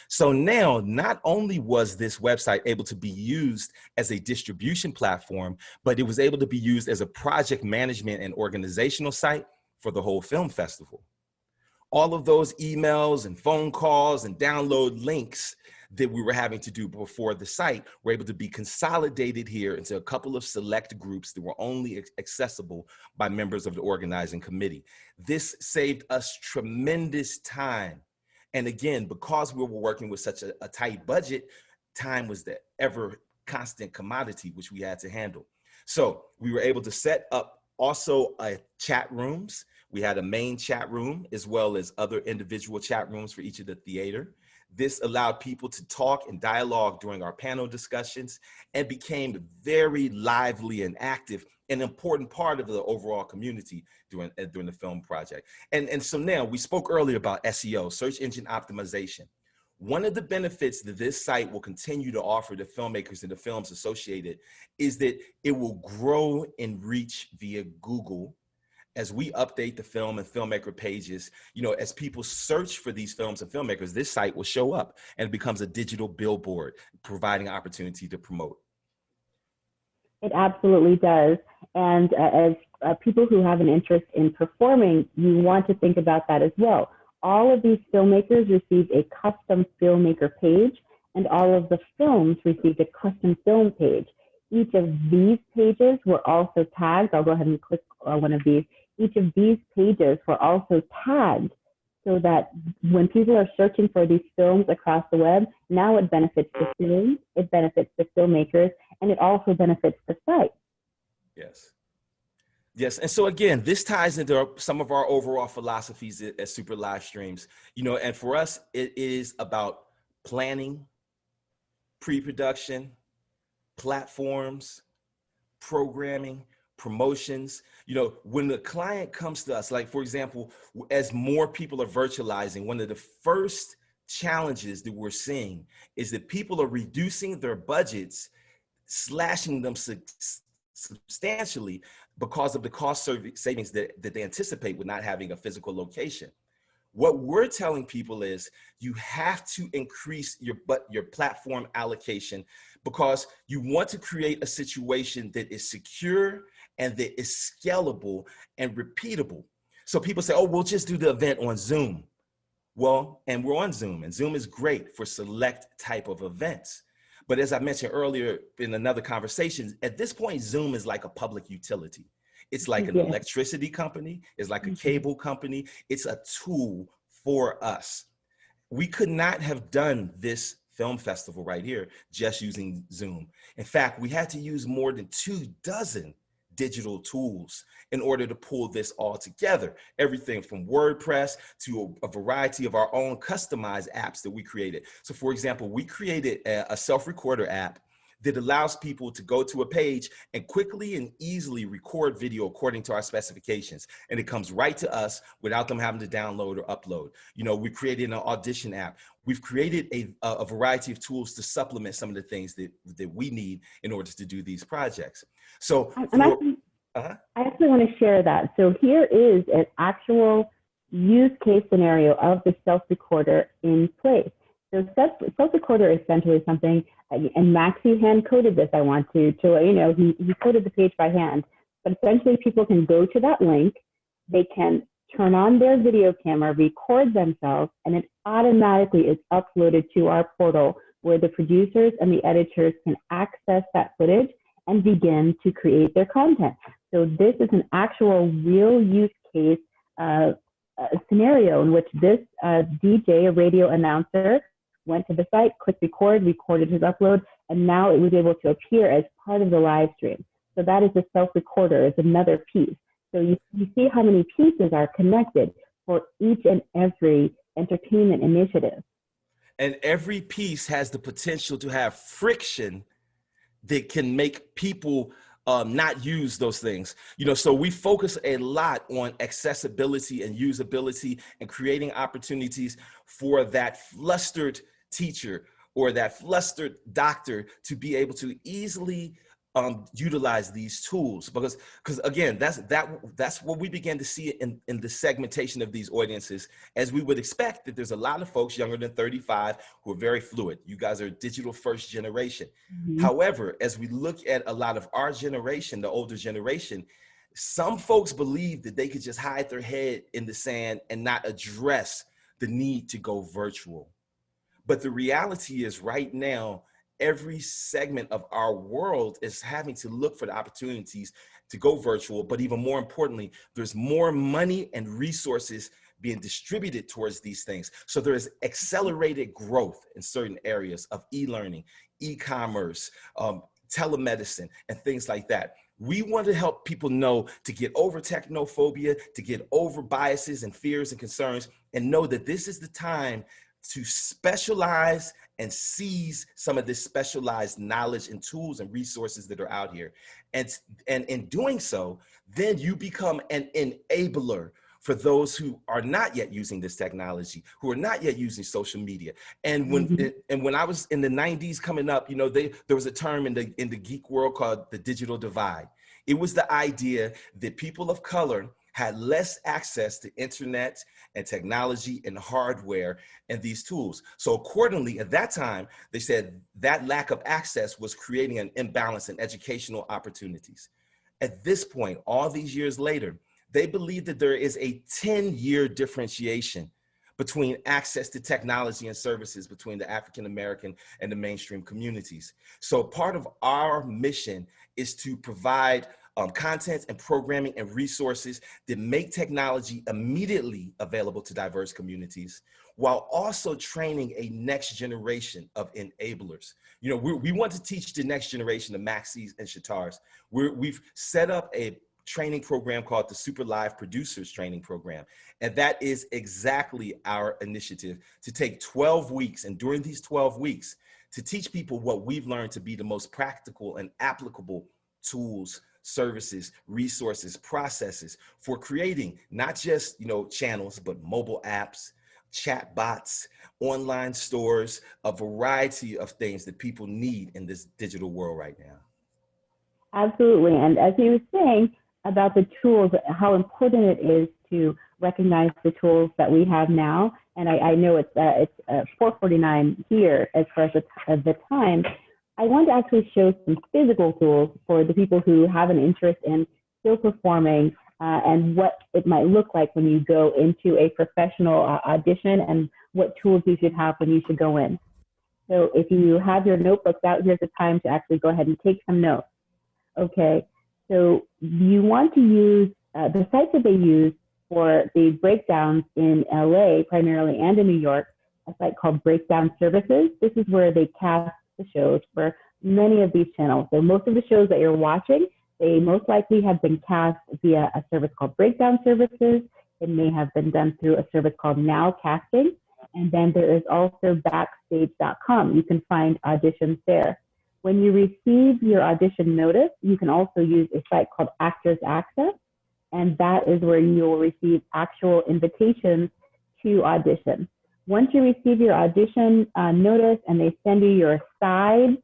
So now, not only was this website able to be used as a distribution platform, but it was able to be used as a project management and organizational site for the whole film festival. All of those emails and phone calls and download links that we were having to do before the site were able to be consolidated here into a couple of select groups that were only accessible by members of the organizing committee. This saved us tremendous time. And again, because we were working with such a tight budget, time was the ever constant commodity which we had to handle. So we were able to set up also chat rooms. We had a main chat room as well as other individual chat rooms for each of the theater. This allowed people to talk and dialogue during our panel discussions and became very lively and active, an important part of the overall community during the film project. And so now, we spoke earlier about SEO, search engine optimization. One of the benefits that this site will continue to offer to filmmakers and the films associated is that it will grow in reach via Google as we update the film and filmmaker pages. As people search for these films and filmmakers, this site will show up and it becomes a digital billboard, providing opportunity to promote. It absolutely does. And as people who have an interest in performing, you want to think about that as well. All of these filmmakers received a custom filmmaker page, and all of the films received a custom film page. Each of these pages were also tagged. I'll go ahead and click one of these. Each of these pages were also tagged so that when people are searching for these films across the web, now it benefits the films, it benefits the filmmakers, and it also benefits the site. Yes. Yes. And so again, this ties into some of our overall philosophies at Super Live Streams, you know, and for us, it is about planning, pre-production, platforms, programming, promotions. You know, when the client comes to us, like for example, as more people are virtualizing, one of the first challenges that we're seeing is that people are reducing their budgets, slashing them substantially because of the cost savings that they anticipate with not having a physical location. What we're telling people is you have to increase your platform allocation because you want to create a situation that is secure and that is scalable and repeatable. So people say, oh, we'll just do the event on Zoom. Well, and we're on Zoom, and Zoom is great for select type of events. But as I mentioned earlier in another conversation, at this point, Zoom is like a public utility. It's like an electricity company. It's like a cable company. It's a tool for us. We could not have done this film festival right here just using Zoom. In fact, we had to use more than 24 digital tools in order to pull this all together. Everything from WordPress to a variety of our own customized apps that we created. So for example, we created a self-recorder app that allows people to go to a page and quickly and easily record video according to our specifications. And it comes right to us without them having to download or upload. You know, we created an audition app. We've created a variety of tools to supplement some of the things that we need in order to do these projects. So I actually want to share that. So here is an actual use case scenario of the self-recorder in place. So self-recorder is essentially something, and Maxie hand coded this, I want to you know, he coded the page by hand, but essentially people can go to that link, they can turn on their video camera, record themselves, and it automatically is uploaded to our portal where the producers and the editors can access that footage and begin to create their content. So this is an actual real use case scenario in which this DJ, a radio announcer, went to the site, clicked record, recorded his upload, and now it was able to appear as part of the live stream. So that is the self-recorder, is another piece. So you see how many pieces are connected for each and every entertainment initiative. And every piece has the potential to have friction that can make people not use those things. You know, so we focus a lot on accessibility and usability and creating opportunities for that flustered teacher or that flustered doctor to be able to easily utilize these tools, because again, that's what we began to see in the segmentation of these audiences, as we would expect that there's a lot of folks younger than 35 who are very fluid. You guys are digital first generation. However, as we look at a lot of our generation, the older generation, some folks believe that they could just hide their head in the sand and not address the need to go virtual. But the reality is right now, every segment of our world is having to look for the opportunities to go virtual, but even more importantly, there's more money and resources being distributed towards these things. So there is accelerated growth in certain areas of e-learning, e-commerce, telemedicine, and things like that. We want to help people know to get over technophobia, to get over biases and fears and concerns, and know that this is the time to specialize and seize some of this specialized knowledge and tools and resources that are out here. And in doing so, then you become an enabler for those who are not yet using this technology, who are not yet using social media. And when I was in the 90s coming up, you know, there was a term in the geek world called the digital divide. It was the idea that people of color had less access to internet and technology and hardware and these tools. So accordingly, at that time, they said that lack of access was creating an imbalance in educational opportunities. At this point, all these years later, they believe that there is a 10-year differentiation between access to technology and services between the African-American and the mainstream communities. So part of our mission is to provide content and programming and resources that make technology immediately available to diverse communities, while also training a next generation of enablers. You know, we want to teach the next generation of Maxies and Schatars. We've set up a training program called the Super Live Producers Training Program. And that is exactly our initiative, to take 12 weeks, and during these 12 weeks, to teach people what we've learned to be the most practical and applicable tools, services, resources, processes for creating not just, you know, channels, but mobile apps, chat bots, online stores, a variety of things that people need in this digital world right now. Absolutely. And as he was saying about the tools, how important it is to recognize the tools that we have now. And I know it's 4:49 here as far as the time. I want to actually show some physical tools for the people who have an interest in still performing and what it might look like when you go into a professional audition, and what tools you should have when you should go in. So if you have your notebooks out, here's the time to actually go ahead and take some notes. Okay, so you want to use the sites that they use for the breakdowns in LA primarily, and in New York, a site called Breakdown Services. This is where they cast the shows for many of these channels. So most of the shows that you're watching, they most likely have been cast via a service called Breakdown Services. It may have been done through a service called Now Casting. And then there is also backstage.com. You can find auditions there. When you receive your audition notice, you can also use a site called Actors Access, and that is where you will receive actual invitations to audition. Once you receive your audition notice and they send you your sides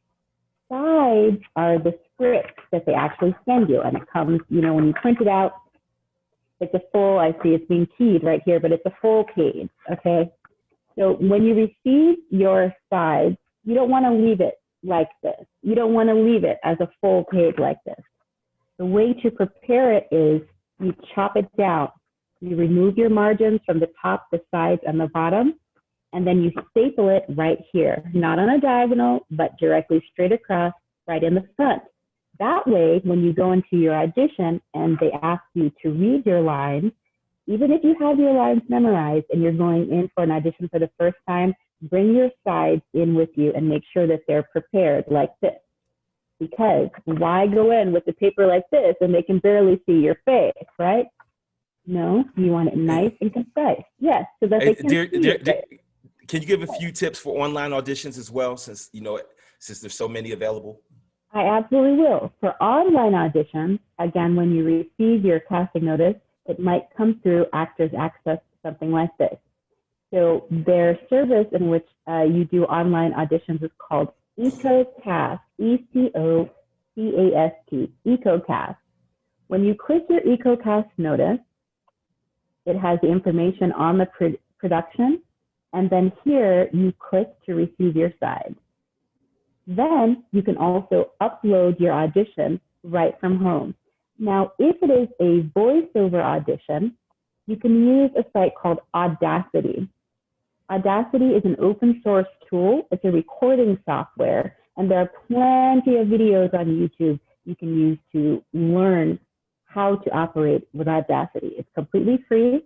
are the scripts that they actually send you. And it comes, you know, when you print it out, it's a full, I see it's being keyed right here, but it's a full page, okay? So when you receive your sides, you don't want to leave it like this. You don't want to leave it as a full page like this. The way to prepare it is you chop it down. You remove your margins from the top, the sides, and the bottom, and then you staple it right here, not on a diagonal, but directly straight across, right in the front. That way, when you go into your audition and they ask you to read your lines, even if you have your lines memorized and you're going in for an audition for the first time, bring your sides in with you and make sure that they're prepared like this. Because why go in with the paper like this and they can barely see your face, right? No, you want it nice and concise. Yes, so that they can see your face. Can you give a few tips for online auditions as well, since, you know, since there's so many available? I absolutely will. For online auditions, again, when you receive your casting notice, it might come through Actors Access, something like this. So their service in which you do online auditions is called EcoCast, E-C-O-C-A-S-T, EcoCast. When you click your EcoCast notice, it has the information on the production, and then here you click to receive your side. Then you can also upload your audition right from home. Now, if it is a voiceover audition, you can use a site called Audacity. Audacity is an open source tool. It's a recording software, and there are plenty of videos on YouTube you can use to learn how to operate with Audacity. It's completely free.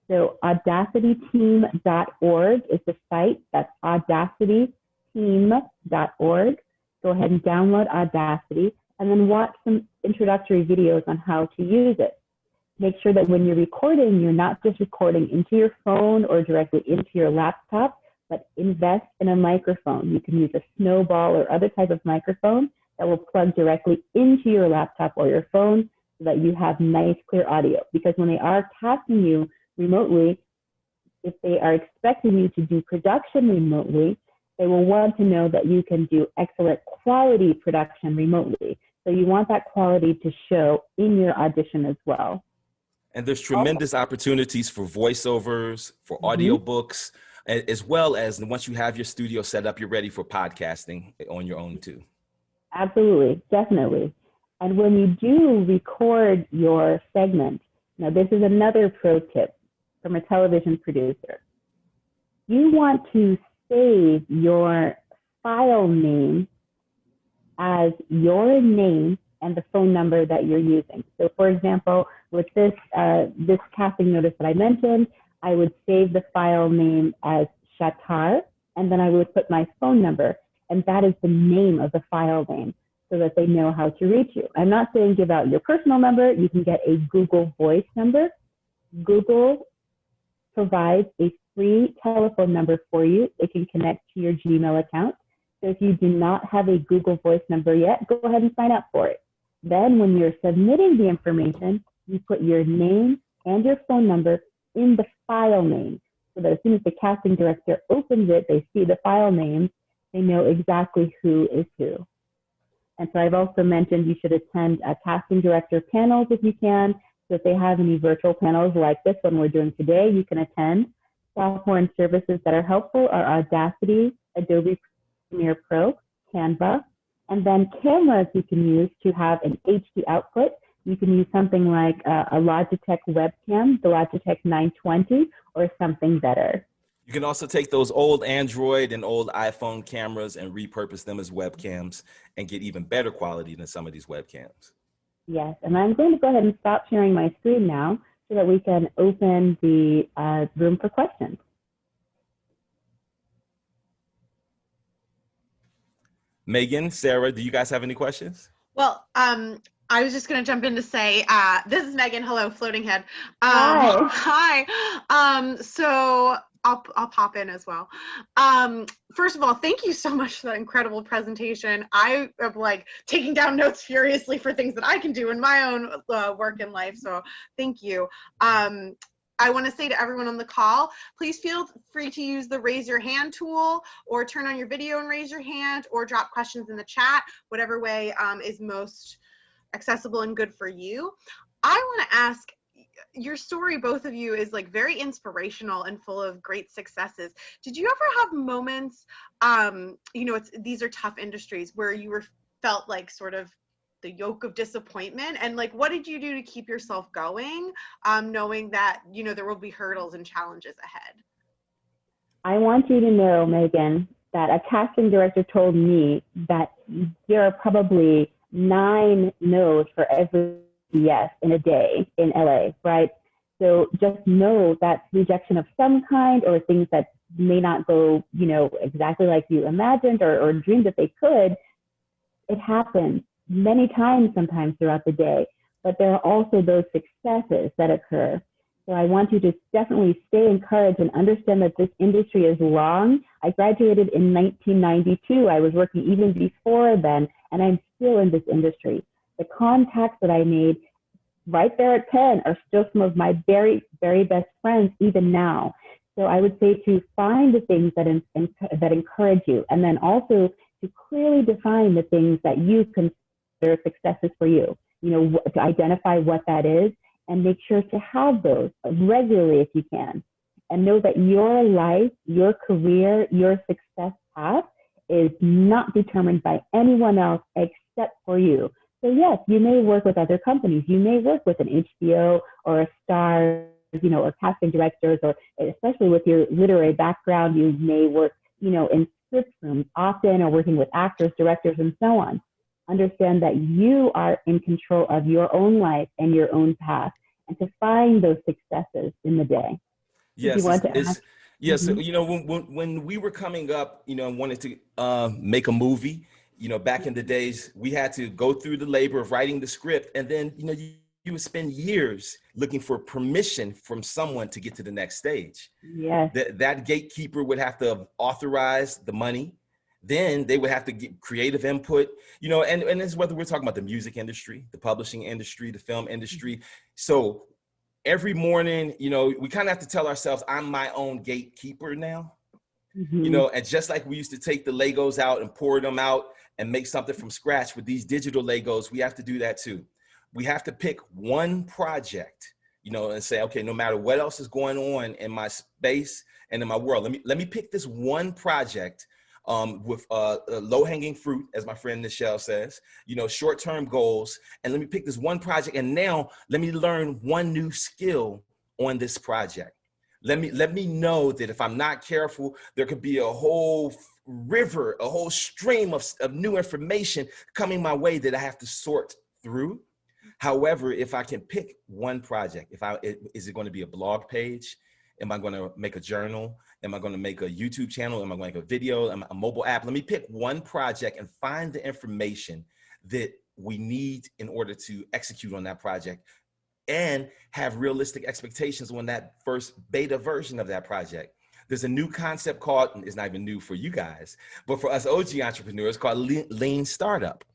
So audacityteam.org is the site. That's audacityteam.org. Go ahead and download Audacity and then watch some introductory videos on how to use it. Make sure that when you're recording, you're not just recording into your phone or directly into your laptop, but invest in a microphone. You can use a snowball or other type of microphone that will plug directly into your laptop or your phone so that you have nice, clear audio. Because when they are casting you remotely, if they are expecting you to do production remotely, they will want to know that you can do excellent quality production remotely. So you want that quality to show in your audition as well. And there's tremendous opportunities for voiceovers, for audiobooks, as well as once you have your studio set up, you're ready for podcasting on your own too. Absolutely, definitely. And when you do record your segment, now this is another pro tip from a television producer. You want to save your file name as your name and the phone number that you're using. So for example, with this, this casting notice that I mentioned, I would save the file name as Schatar, and then I would put my phone number, and that is the name of the file name so that they know how to reach you. I'm not saying give out your personal number. You can get a Google Voice number. Google provides a free telephone number for you. It can connect to your Gmail account. So if you do not have a Google Voice number yet, go ahead and sign up for it. Then when you're submitting the information, you put your name and your phone number in the file name so that as soon as the casting director opens it, they see the file name, they know exactly who is who. And so I've also mentioned you should attend casting director panels if you can. So if they have any virtual panels like this one we're doing today, you can attend. Software and services that are helpful are Audacity, Adobe Premiere Pro, Canva, and then cameras you can use to have an HD output. You can use something like a Logitech webcam, the Logitech 920, or something better. You can also take those old Android and old iPhone cameras and repurpose them as webcams and get even better quality than some of these webcams. Yes, and I'm going to go ahead and stop sharing my screen now so that we can open the room for questions. Megan, Sarah, do you guys have any questions? Well, I was just going to jump in to say, this is Megan. Hello, Floating Head. Hi. Hi. So I'll pop in as well. First of all, thank you so much for that incredible presentation. I am like taking down notes furiously for things that I can do in my own work and life. So thank you. I want to say to everyone on the call, please feel free to use the raise your hand tool or turn on your video and raise your hand or drop questions in the chat, whatever way is most accessible and good for you. I want to ask, your story, both of you, is like very inspirational and full of great successes. Did you ever have moments, you know, these are tough industries, where you felt like sort of the yoke of disappointment, and like what did you do to keep yourself going, knowing that, you know, there will be hurdles and challenges ahead? I want you to know, Megan, that a casting director told me that there are probably 9 no's for every yes in a day in LA, right? So just know that rejection of some kind, or things that may not go, you know, exactly like you imagined or dreamed that they could, it happens many times sometimes throughout the day. But there are also those successes that occur. So I want you to definitely stay encouraged and understand that this industry is long. I graduated in 1992. I was working even before then, and I'm still in this industry. The contacts that I made right there at Penn are still some of my very, very best friends even now. So I would say to find the things that encourage you, and then also to clearly define the things that you consider successes for you. You know, to identify what that is, and make sure to have those regularly if you can. And know that your life, your career, your success path is not determined by anyone else except for you. So yes, you may work with other companies. You may work with an HBO or a Star, you know, or casting directors, or especially with your literary background, you may work, you know, in script rooms often, or working with actors, directors, and so on. Understand that you are in control of your own life and your own path, and to find those successes in the day. Yes, yes. Mm-hmm. You know, when we were coming up, you know, and wanted to make a movie, you know, back in the days, we had to go through the labor of writing the script, and then, you know, you would spend years looking for permission from someone to get to the next stage. Yes. That gatekeeper would have to authorize the money. Then they would have to get creative input, you know, and it's whether we're talking about the music industry, the publishing industry, the film industry. So every morning, you know, we kind of have to tell ourselves, I'm my own gatekeeper now. Mm-hmm. You know, and just like we used to take the Legos out and pour them out and make something from scratch with these digital Legos, we have to do that too. We have to pick one project, you know, and say, okay, no matter what else is going on in my space and in my world, let me pick this one project with low-hanging fruit, as my friend Nichelle says, you know, short-term goals, and let me pick this one project, and now let me learn one new skill on this project. Let me know that if I'm not careful, there could be a whole river, a whole stream of new information coming my way that I have to sort through. However, if I can pick one project, is it going to be a blog page? Am I going to make a journal? Am I going to make a YouTube channel? Am I going to make a video? Am I a mobile app? Let me pick one project and find the information that we need in order to execute on that project and have realistic expectations on that first beta version of that project. There's a new concept called, it's not even new for you guys, but for us OG entrepreneurs, called lean startup.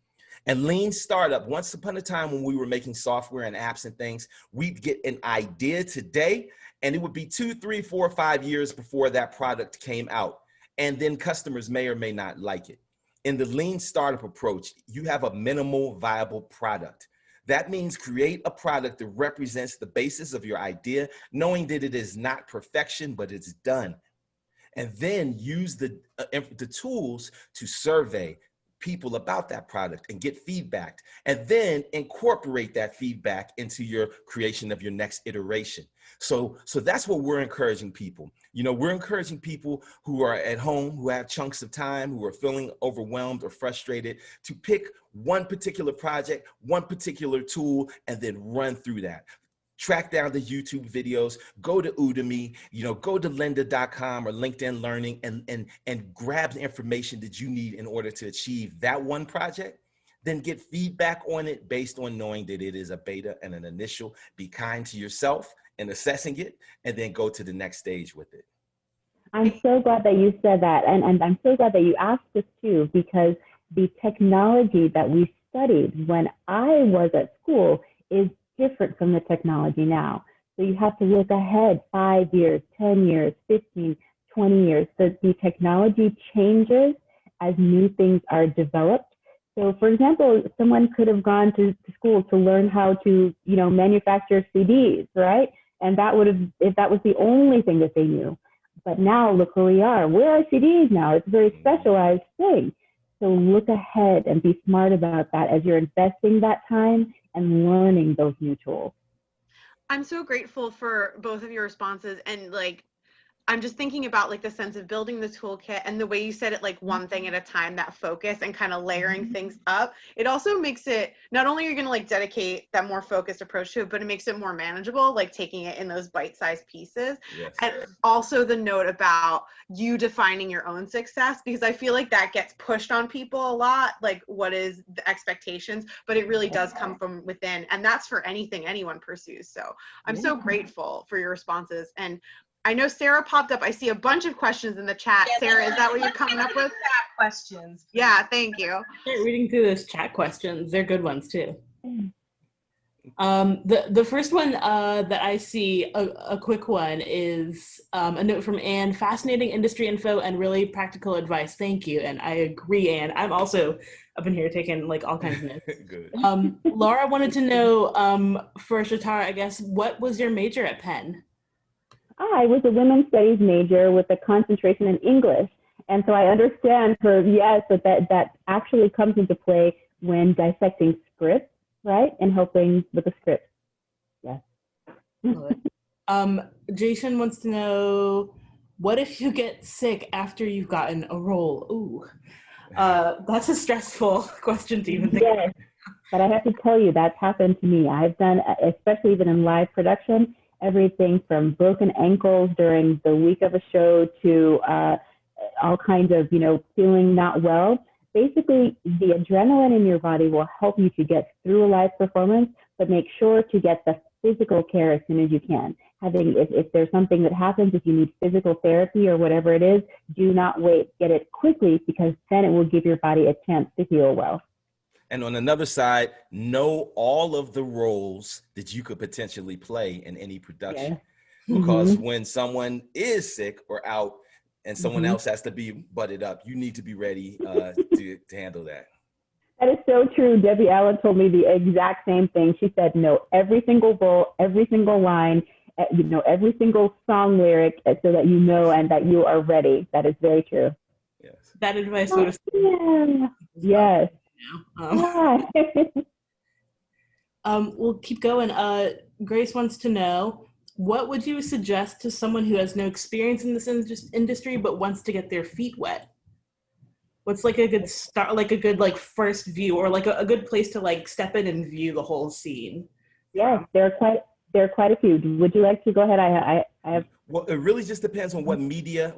And lean startup, once upon a time when we were making software and apps and things, we'd get an idea today, and it would be 2, 3, 4, 5 years before that product came out. And then customers may or may not like it. In the lean startup approach, you have a minimal viable product. That means create a product that represents the basis of your idea, knowing that it is not perfection, but it's done. And then use the tools to survey people about that product and get feedback, and then incorporate that feedback into your creation of your next iteration. So that's what we're encouraging people. You know, we're encouraging people who are at home, who have chunks of time, who are feeling overwhelmed or frustrated, to pick one particular project, one particular tool, and then run through that. Track down the YouTube videos, go to Udemy, you know, go to lynda.com or LinkedIn Learning and grab the information that you need in order to achieve that one project. Then get feedback on it based on knowing that it is a beta and an initial. Be kind to yourself in assessing it, and then go to the next stage with it. I'm so glad that you said that. And I'm so glad that you asked this too, because the technology that we studied when I was at school is different from the technology now. So you have to look ahead 5 years, 10 years, 15, 20 years. So the technology changes as new things are developed. So for example, someone could have gone to school to learn how to, you know, manufacture CDs, right? And that would have, if that was the only thing that they knew. But now look where we are. Where are CDs now? It's a very specialized thing. So look ahead and be smart about that as you're investing that time and learning those new tools. I'm so grateful for both of your responses, and like, I'm just thinking about like the sense of building the toolkit and the way you said it, like one thing at a time, that focus and kind of layering things up. It also makes it, not only are you going to like dedicate that more focused approach to it, but it makes it more manageable, like taking it in those bite-sized pieces. Yes. And also the note about you defining your own success, because I feel like that gets pushed on people a lot, like what is the expectations, but it really does come from within. And that's for anything anyone pursues. So I'm so grateful for your responses. And I know Sarah popped up. I see a bunch of questions in the chat. Yeah, Sarah, is that what you're coming up with? Chat questions. Yeah, thank you. Start reading through those chat questions. They're good ones too. The first one that I see, a quick one, is a note from Anne. Fascinating industry info and really practical advice. Thank you. And I agree, Anne. I'm also up in here taking like all kinds of notes. Good. Laura wanted to know, for Schatar, I guess, what was your major at Penn? I was a women's studies major with a concentration in English. And so I understand that actually comes into play when dissecting scripts, right? And helping with the script. Yes. Jason wants to know, what if you get sick after you've gotten a role? Ooh, that's a stressful question to even think about. Yes, but I have to tell you, that's happened to me. I've done, especially even in live production, everything from broken ankles during the week of a show to all kinds of, feeling not well. Basically, the adrenaline in your body will help you to get through a live performance, but make sure to get the physical care as soon as you can. If there's something that happens, if you need physical therapy or whatever it is, do not wait. Get it quickly, because then it will give your body a chance to heal well. And on another side, know all of the roles that you could potentially play in any production. Yeah. Because when someone is sick or out and someone else has to be butted up, you need to be ready to handle that. That is so true. Debbie Allen told me the exact same thing. She said, know every single role, every single line, every single song lyric, so that you know and that you are ready. That is very true. Yes. That advice would have. Yes. We'll keep going. Grace wants to know, what would you suggest to someone who has no experience in this industry but wants to get their feet wet? what's like a good start, like a good like first view, or like a good place to like step in and view the whole scene? Yes, there are quite a few. Would you like to go ahead? I have. Well, it really just depends on what media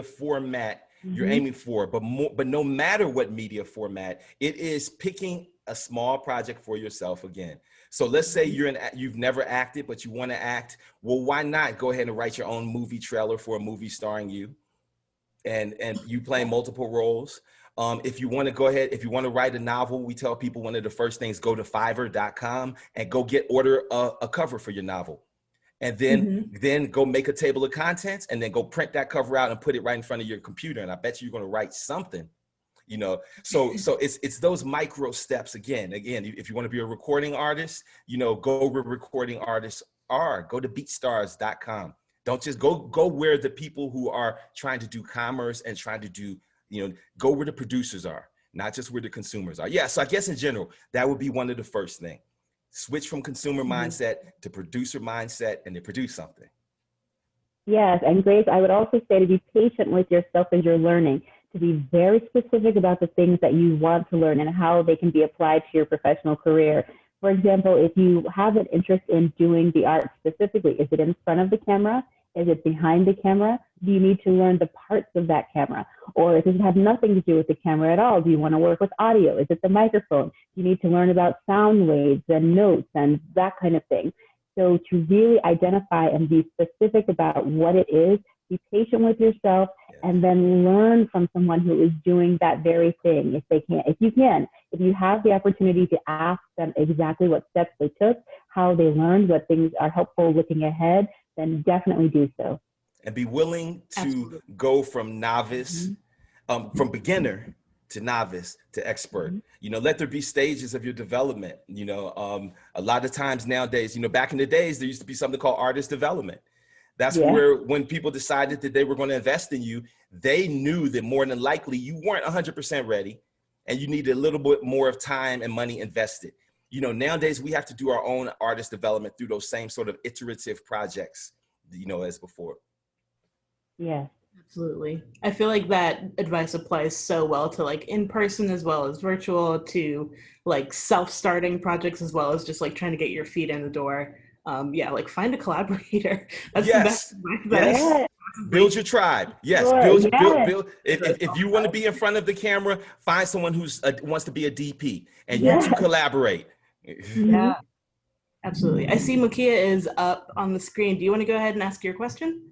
format you're aiming for. But no matter what media format, it is picking a small project for yourself again. So let's say you've never acted, but you want to act. Well, why not go ahead and write your own movie trailer for a movie starring you, and you playing multiple roles. If you want to go ahead, if you want to write a novel, we tell people one of the first things, go to Fiverr.com and go order a cover for your novel. And then go make a table of contents and then go print that cover out and put it right in front of your computer. And I bet you're going to write something, you know. So it's those micro steps again, if you want to be a recording artist, you know, go where recording artists are. Go to beatstars.com. Don't just go where the people who are trying to do commerce and trying to do, you know, go where the producers are, not just where the consumers are. Yeah, so I guess in general, that would be one of the first things. Switch from consumer mindset to producer mindset and to produce something. Yes, and Grace, I would also say to be patient with yourself as you're learning, to be very specific about the things that you want to learn and how they can be applied to your professional career. For example, if you have an interest in doing the art specifically, is it in front of the camera? Is it behind the camera? Do you need to learn the parts of that camera? Or does it have nothing to do with the camera at all? Do you want to work with audio? Is it the microphone? You need to learn about sound waves and notes and that kind of thing. So to really identify and be specific about what it is, be patient with yourself, and then learn from someone who is doing that very thing. If you have the opportunity to ask them exactly what steps they took, how they learned, what things are helpful looking ahead, then definitely do so. And be willing to go from novice, from beginner to novice to expert. You know, let there be stages of your development. You know, a lot of times nowadays, you know, back in the days, there used to be something called artist development. That's where when people decided that they were going to invest in you, they knew that more than likely you weren't 100% ready and you needed a little bit more of time and money invested. You know, nowadays we have to do our own artist development through those same sort of iterative projects, you know, as before. Yeah. Absolutely. I feel like that advice applies so well to like in person as well as virtual, to like self-starting projects as well as just like trying to get your feet in the door. Like find a collaborator. That's the best advice. Build your tribe. Yes, sure. Build. If you want to be in front of the camera, find someone who's wants to be a DP, and you two collaborate. Yeah, absolutely. I see Makia is up on the screen. Do you want to go ahead and ask your question?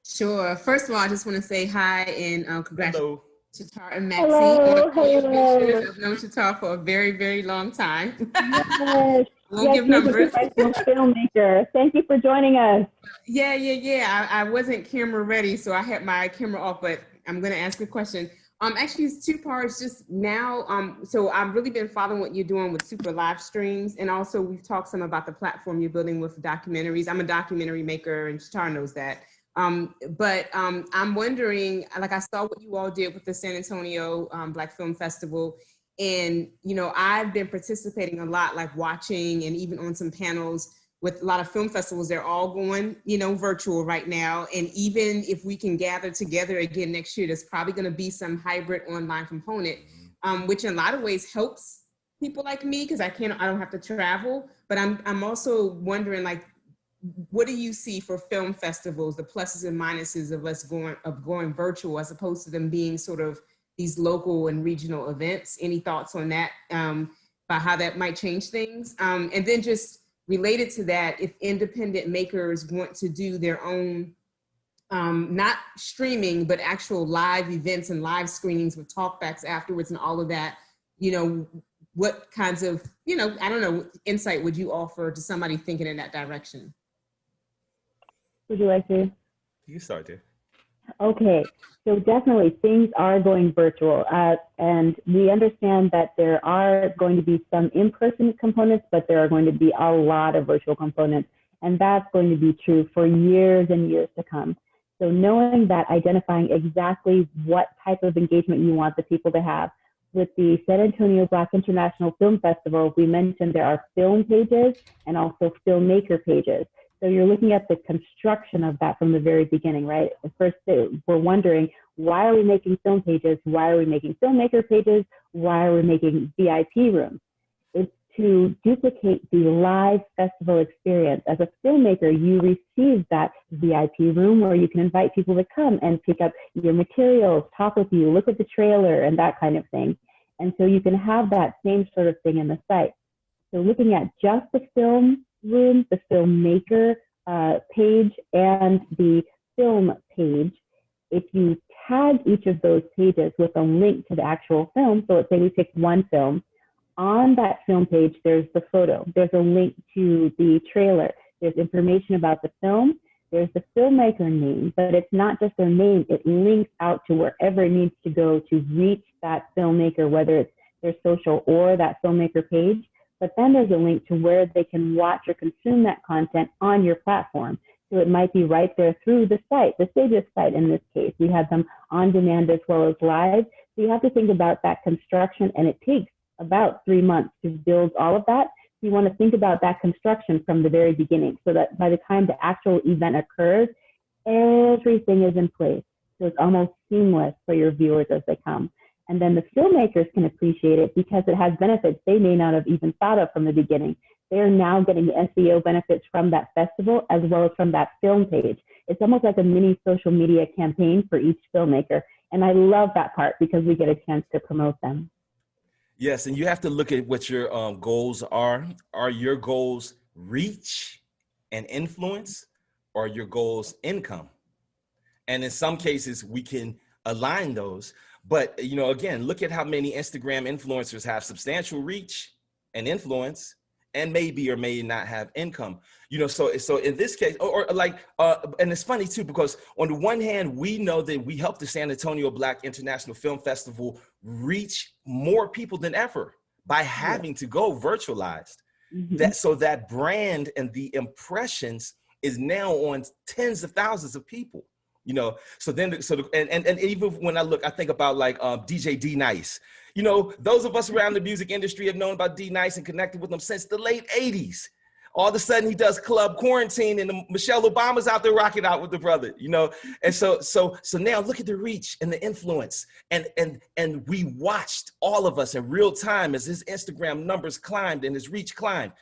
Sure. First of all, I just want to say hi and congratulations to Schatar and Maxie. Hello. I've known Schatar for a very, very long time. Yes. We'll give numbers. Filmmaker. Thank you for joining us. Yeah. I wasn't camera ready, so I had my camera off, but I'm going to ask a question. Actually, it's two parts. Just now, so I've really been following what you're doing with Super live streams, and also we've talked some about the platform you're building with documentaries. I'm a documentary maker, and Schatar knows that. But I'm wondering, like I saw what you all did with the San Antonio Black Film Festival. And, you know, I've been participating a lot, like watching and even on some panels with a lot of film festivals. They're all going, you know, virtual right now. And even if we can gather together again next year, there's probably going to be some hybrid online component, which in a lot of ways helps people like me because I don't have to travel. But I'm also wondering, like, what do you see for film festivals, the pluses and minuses of us going virtual as opposed to them being sort of these local and regional events? Any thoughts on that, about how that might change things? And then just related to that, if independent makers want to do their own, not streaming, but actual live events and live screenings with talkbacks afterwards and all of that, you know, what kinds of, you know, I don't know, insight would you offer to somebody thinking in that direction? Would you like to? You can start there. Okay, so definitely things are going virtual, and we understand that there are going to be some in-person components, but there are going to be a lot of virtual components, and that's going to be true for years and years to come. So knowing that, identifying exactly what type of engagement you want the people to have. With the San Antonio Black International Film Festival, we mentioned there are film pages and also filmmaker pages. So you're looking at the construction of that from the very beginning, right? At first, we're wondering, why are we making film pages? Why are we making filmmaker pages? Why are we making VIP rooms? It's to duplicate the live festival experience. As a filmmaker, you receive that VIP room where you can invite people to come and pick up your materials, talk with you, look at the trailer, and that kind of thing. And so you can have that same sort of thing in the site. So looking at just the film room, the filmmaker page, and the film page, if you tag each of those pages with a link to the actual film, so let's say we pick one film, on that film page, there's the photo, there's a link to the trailer, there's information about the film, there's the filmmaker name, but it's not just their name, it links out to wherever it needs to go to reach that filmmaker, whether it's their social or that filmmaker page. But then there's a link to where they can watch or consume that content on your platform. So it might be right there through the site, the Stages site in this case. We have them on demand as well as live. So you have to think about that construction, and it takes about 3 months to build all of that. So you want to think about that construction from the very beginning so that by the time the actual event occurs, everything is in place. So it's almost seamless for your viewers as they come. And then the filmmakers can appreciate it because it has benefits they may not have even thought of from the beginning. They're now getting the SEO benefits from that festival as well as from that film page. It's almost like a mini social media campaign for each filmmaker. And I love that part because we get a chance to promote them. Yes, and you have to look at what your goals are. Are your goals reach and influence, or are your goals income? And in some cases, we can align those. But, you know, again, look at how many Instagram influencers have substantial reach and influence and maybe or may not have income. You know, so in this case, and it's funny too, because on the one hand, we know that we helped the San Antonio Black International Film Festival reach more people than ever by having to go virtualized. Mm-hmm. So that brand and the impressions is now on tens of thousands of people. You know, and even when I think about like DJ D Nice, you know, those of us around the music industry have known about D Nice and connected with him since the late 80s. All of a sudden he does Club Quarantine and Michelle Obama's out there rocking out with the brother, you know? And so now look at the reach and the influence. And we watched, all of us, in real time as his Instagram numbers climbed and his reach climbed.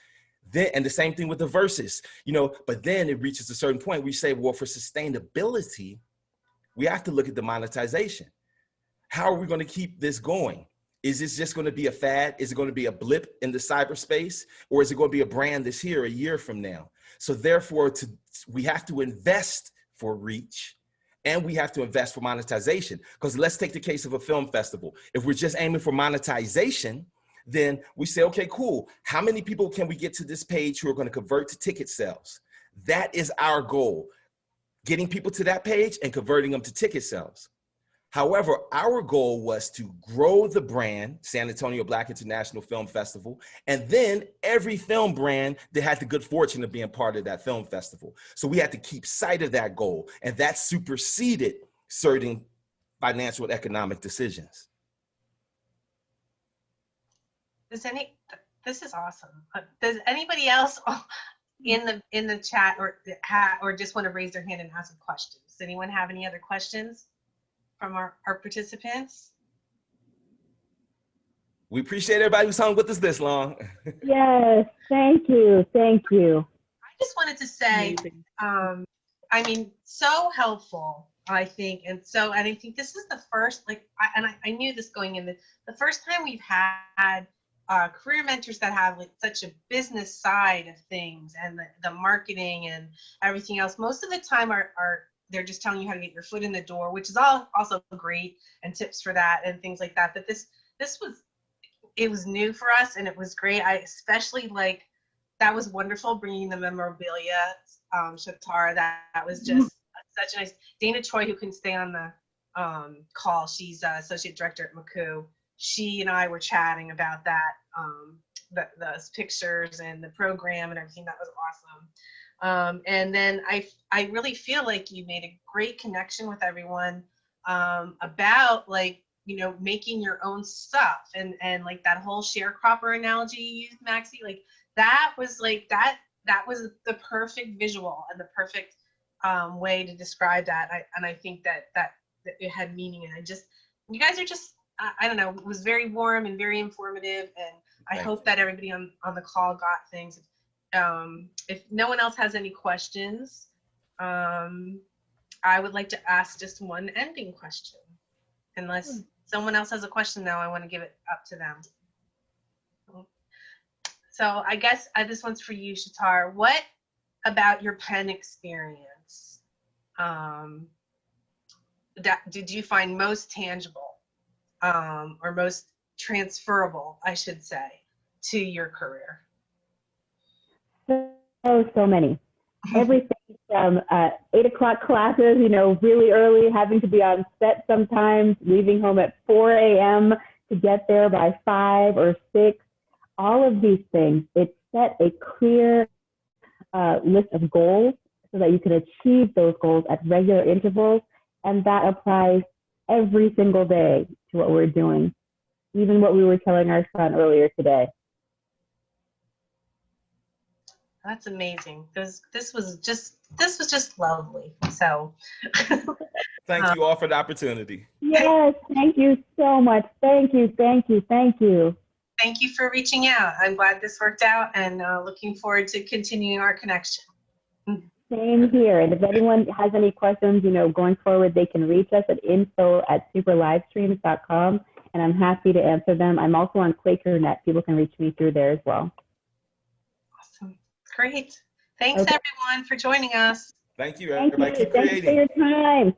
Then, and the same thing with the verses, you know, but then it reaches a certain point we say, well, for sustainability, we have to look at the monetization. How are we going to keep this going? Is this just going to be a fad? Is it going to be a blip in the cyberspace? Or is it going to be a brand that's here a year from now? So therefore, we have to invest for reach and we have to invest for monetization. Because let's take the case of a film festival. If we're just aiming for monetization, then we say, okay, cool. How many people can we get to this page who are going to convert to ticket sales? That is our goal, getting people to that page and converting them to ticket sales. However, our goal was to grow the brand, San Antonio Black International Film Festival, and then every film brand that had the good fortune of being part of that film festival. So we had to keep sight of that goal, and that superseded certain financial and economic decisions. This is awesome. Does anybody else in the chat or just want to raise their hand and ask a question? Does anyone have any other questions from our participants? We appreciate everybody who's hung with us this long. Yes, thank you. Thank you. I just wanted to say, I mean, so helpful, I think. And I think this is the first, I knew this going in, the first time we've had career mentors that have like such a business side of things and the marketing and everything else. Most of the time they're just telling you how to get your foot in the door, which is also great, and tips for that and things like that. But it was new for us and it was great. I especially that was wonderful, bringing the memorabilia, Schatar. That was just such a nice. Dana Troy, who couldn't stay on the call, she's associate director at McCoo. She and I were chatting about that, those pictures and the program and everything. That was awesome. And then I really feel like you made a great connection with everyone about making your own stuff and like that whole sharecropper analogy you used, Maxie. Like that was that that was the perfect visual and the perfect way to describe that. I think that it had meaning, and you guys are just, I don't know, it was very warm and very informative, and I hope that everybody on the call got things. If no one else has any questions, I would like to ask just one ending question. Unless someone else has a question now, I want to give it up to them. So I guess this one's for you, Schatar. What about your PENN experience did you find most tangible or most transferable, I should say, to your career? So many. Everything from 8 o'clock classes, you know, really early, having to be on set sometimes, leaving home at 4 a.m. to get there by 5 or 6. All of these things, it set a clear list of goals so that you can achieve those goals at regular intervals. And that applies every single day to what we're doing, even what we were telling our son earlier today. That's amazing. This was just lovely. So thank you all for the opportunity. Yes, thank you so much. Thank you. Thank you for reaching out. I'm glad this worked out, and looking forward to continuing our connection. Same here. And if anyone has any questions, you know, going forward, they can reach us at info@superlivestreams.com, and I'm happy to answer them. I'm also on QuakerNet. People can reach me through there as well. Awesome. Great. Thanks, everyone, for joining us. Thank you, everybody. Thank you for your time.